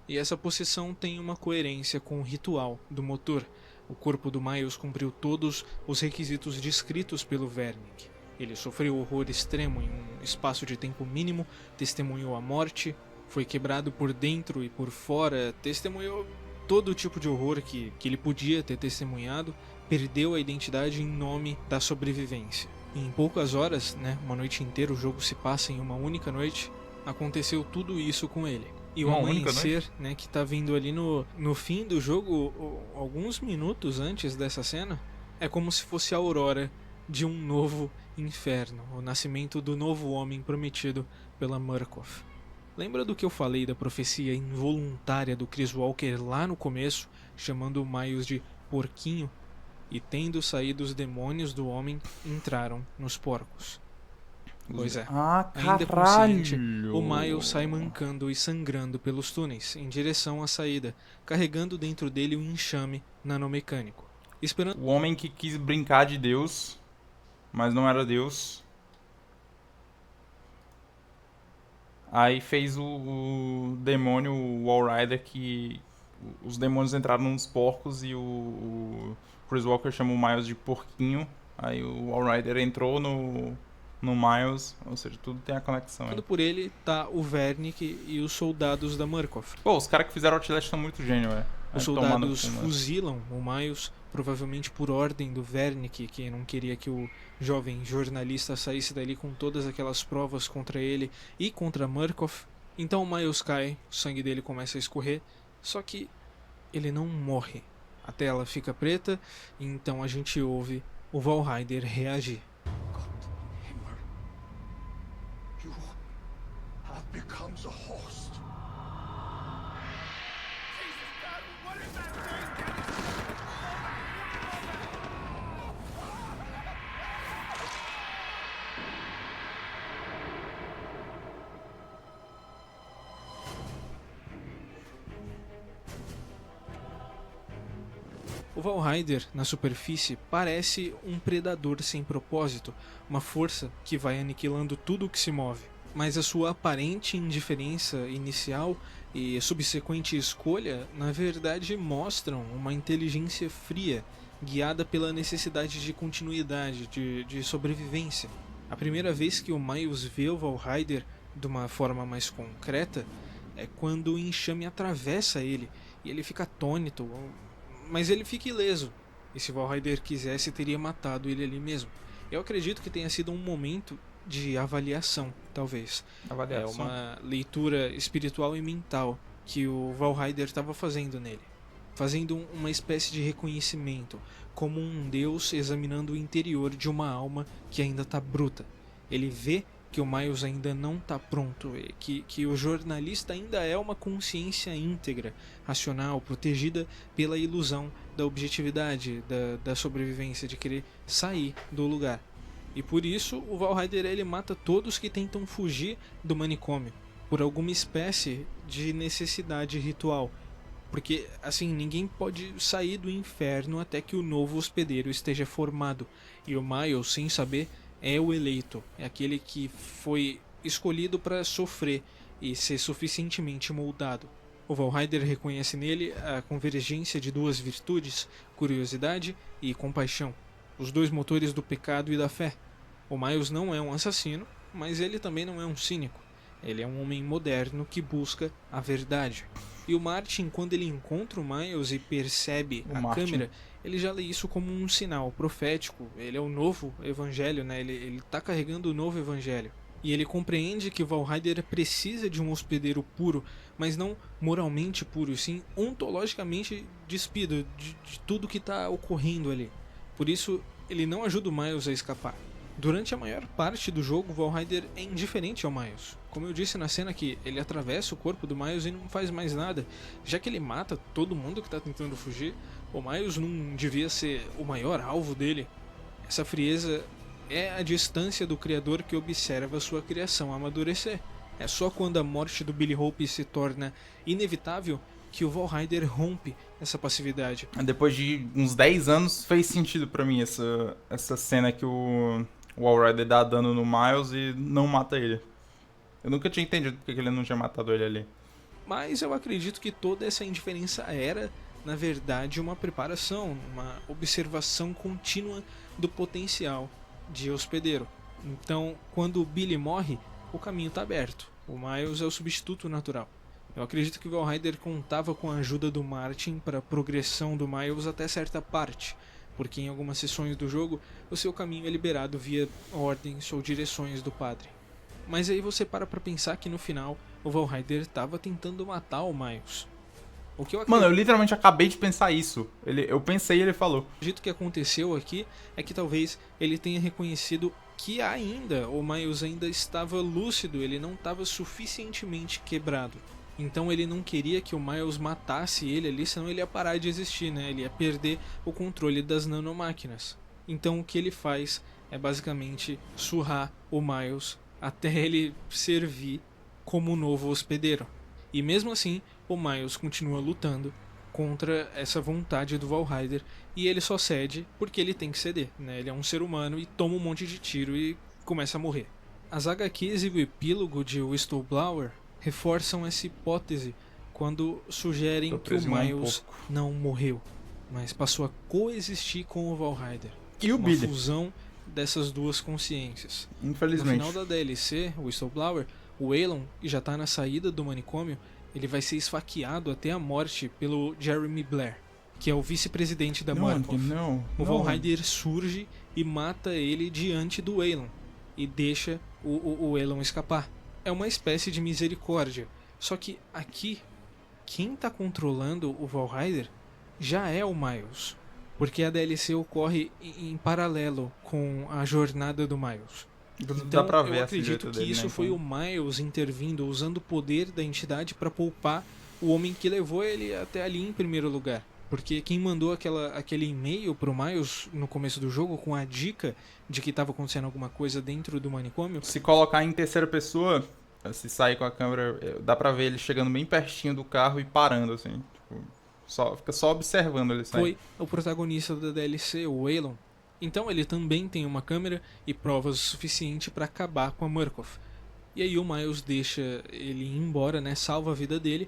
E essa possessão tem uma coerência com o ritual do motor. O corpo do Miles cumpriu todos os requisitos descritos pelo Wernicke. Ele sofreu horror extremo em um espaço de tempo mínimo, testemunhou a morte, foi quebrado por dentro e por fora, testemunhou todo tipo de horror que ele podia ter testemunhado, perdeu a identidade em nome da sobrevivência. E em poucas horas, uma noite inteira, o jogo se passa em uma única noite, aconteceu tudo isso com ele. E o Uma única amanhecer, né, que tá vindo ali no fim do jogo, alguns minutos antes dessa cena, é como se fosse a aurora de um novo inferno, o nascimento do novo homem prometido pela Murkoff. Lembra do que eu falei da profecia involuntária do Chris Walker lá no começo, chamando o Miles de porquinho? E tendo saído os demônios do homem, entraram nos porcos. Pois é. Ah, Ainda caralho! consciente, o Miles sai mancando e sangrando pelos túneis, em direção à saída, carregando dentro dele um enxame nanomecânico. Esperando O homem que quis brincar de Deus, mas não era Deus. Aí fez o demônio, o Walrider, que os demônios entraram nos porcos e o Chris Walker chamou o Miles de porquinho. Aí o Walrider entrou no Miles, ou seja, tudo tem a conexão. Hein? por ele tá o Wernick e os soldados da Murkoff. Pô, os caras que fizeram o Outlast são muito gênio, velho. Os soldados fuzilam o Miles, provavelmente por ordem do Wernick, que não queria que o jovem jornalista saísse dali com todas aquelas provas contra ele e contra Murkoff. Então o Miles cai, o sangue dele começa a escorrer, só que ele não morre. A tela fica preta e então a gente ouve o Valheider reagir. You have become the host. Jesus God, what is that thing? O Valheider, na superfície, parece um predador sem propósito, uma força que vai aniquilando tudo o que se move. Mas a sua aparente indiferença inicial e subsequente escolha, na verdade, mostram uma inteligência fria, guiada pela necessidade de continuidade, de sobrevivência. A primeira vez que o Miles vê o Valheider de uma forma mais concreta é quando o enxame atravessa ele e ele fica atônito, mas ele fica ileso. E se Valheider quisesse, teria matado ele ali mesmo. Eu acredito que tenha sido um momento de avaliação, talvez. É uma leitura espiritual e mental que o Valheider estava fazendo nele. Fazendo uma espécie de reconhecimento, como um deus examinando o interior de uma alma que ainda está bruta. Ele vê que o Miles ainda não está pronto, que o jornalista ainda é uma consciência íntegra, racional, protegida pela ilusão da objetividade, da sobrevivência, de querer sair do lugar. E por isso o Valheider ele mata todos que tentam fugir do manicômio, por alguma espécie de necessidade ritual. Porque, assim, ninguém pode sair do inferno até que o novo hospedeiro esteja formado. E o Miles, sem saber, é o eleito, é aquele que foi escolhido para sofrer e ser suficientemente moldado. O Valheider reconhece nele a convergência de duas virtudes, curiosidade e compaixão, os dois motores do pecado e da fé. O Miles não é um assassino, mas ele também não é um cínico. Ele é um homem moderno que busca a verdade. E o Martin, quando ele encontra o Miles e percebe a câmera, ele já lê isso como um sinal profético. Ele é o novo evangelho, né? Ele tá carregando o novo evangelho. E ele compreende que o Valheider precisa de um hospedeiro puro, mas não moralmente puro, sim ontologicamente despido de tudo que está ocorrendo ali. Por isso, ele não ajuda o Miles a escapar. Durante a maior parte do jogo, o Valheider é indiferente ao Miles. Como eu disse na cena que ele atravessa o corpo do Miles e não faz mais nada. Já que ele mata todo mundo que está tentando fugir, o Miles não devia ser o maior alvo dele. Essa frieza é a distância do criador que observa sua criação amadurecer. É só quando a morte do Billy Hope se torna inevitável que o Valheider rompe essa passividade. Depois de uns 10 anos, fez sentido pra mim essa cena que o Walrider dá dano no Miles e não mata ele. Eu nunca tinha entendido porque ele não tinha matado ele ali. Mas eu acredito que toda essa indiferença era, na verdade, uma preparação, uma observação contínua do potencial de hospedeiro. Então, quando o Billy morre, o caminho está aberto. O Miles é o substituto natural. Eu acredito que o Valheider contava com a ajuda do Martin para a progressão do Miles até certa parte, porque em algumas sessões do jogo o seu caminho é liberado via ordens ou direções do padre. Mas aí você para pra pensar que no final o Valheider tava tentando matar o Miles. O que eu Mano, eu literalmente acabei de pensar isso. Eu pensei e ele falou. acredito que aconteceu aqui é que talvez ele tenha reconhecido que ainda o Miles ainda estava lúcido, ele não estava suficientemente quebrado. Então ele não queria que o Miles matasse ele ali, senão ele ia parar de existir, né? Ele ia perder o controle das nanomáquinas. Então o que ele faz é basicamente surrar o Miles até ele servir como novo hospedeiro. E mesmo assim, o Miles continua lutando contra essa vontade do Valheider e ele só cede porque ele tem que ceder, né? Ele é um ser humano e toma um monte de tiro e começa a morrer. As HQs e o epílogo de Whistleblower reforçam essa hipótese quando sugerem que o Miles não morreu, mas passou a coexistir com o Valheider. E o Uma Billy? fusão dessas duas consciências. Infelizmente. No final da DLC, o Whistleblower, o Waylon, que já tá na saída do manicômio, ele vai ser esfaqueado até a morte pelo Jeremy Blair, que é o vice-presidente da Murkoff. O Valheider surge e mata ele diante do Waylon e deixa o Waylon escapar. É uma espécie de misericórdia. Só que aqui, quem tá controlando o Valheider já é o Miles, porque a DLC ocorre em paralelo com a jornada do Miles. Dá Então, pra ver eu a acredito silhueta que dele, isso né, foi então. o Miles intervindo, usando o poder da entidade para poupar o homem que levou ele até ali em primeiro lugar. Porque quem mandou aquele e-mail pro Miles no começo do jogo com a dica de que estava acontecendo alguma coisa dentro do manicômio, Se colocar em terceira pessoa, se sair com a câmera, dá pra ver ele chegando bem pertinho do carro e parando, assim. Tipo, fica só observando ele sair. foi o protagonista da DLC, o Waylon. Então ele também tem uma câmera e provas o suficiente para acabar com a Murkoff. E aí o Miles deixa ele ir embora, né, salva a vida dele,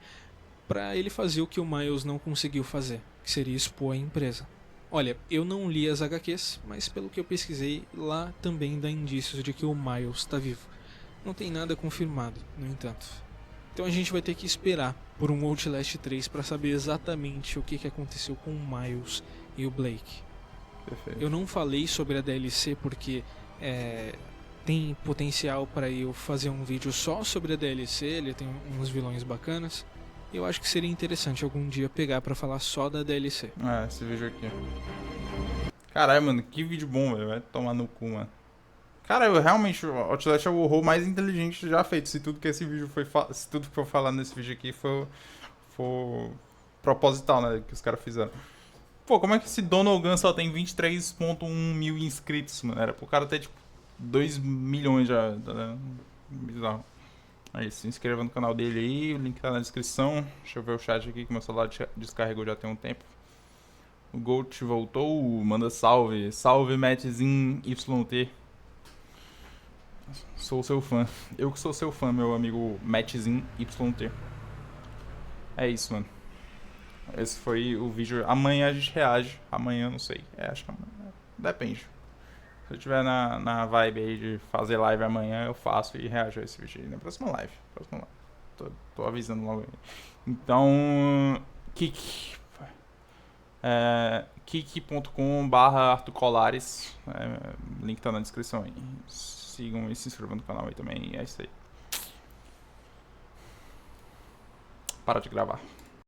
para ele fazer o que o Miles não conseguiu fazer, que seria expor a empresa. Olha, eu não li as HQs, mas pelo que eu pesquisei, lá também dá indícios de que o Miles está vivo. Não tem nada confirmado, no entanto. Então a gente vai ter que esperar por um Outlast 3 para saber exatamente o que aconteceu com o Miles e o Blake. Perfeito. Eu não falei sobre a DLC porque tem potencial para eu fazer um vídeo só sobre a DLC, ele tem uns vilões bacanas. Eu acho que seria interessante algum dia pegar para falar só da DLC. Esse vídeo aqui. Caralho, mano, que vídeo bom, velho. Vai tomar no cu, mano. Cara, realmente, o Outlast é o horror mais inteligente já feito. Se tudo que esse vídeo se tudo que eu falar nesse vídeo aqui for proposital, né, que os caras fizeram. Pô, como é que esse Donald Gunn só tem 23.1 mil inscritos, mano? Era pro cara ter, tipo, 2 milhões já, né? Bizarro. Aí, se inscreva no canal dele aí, o link tá na descrição. Deixa eu ver o chat aqui, que meu celular descarregou já tem um tempo. O Gold voltou, manda salve. Salve, Mattzinho YT. Sou seu fã. Eu que sou seu fã, meu amigo Mattzinho YT. É isso, mano. Esse foi o vídeo. Amanhã a gente reage. Amanhã, não sei. Acho que amanhã. Depende. Se eu tiver na vibe aí de fazer live amanhã, eu faço e reajo a esse vídeo aí na próxima live. Tô avisando logo aí. Então, kik.com/ArthurColares. Link tá na descrição aí. Sigam e se inscrevam no canal aí também. É isso aí. Para de gravar.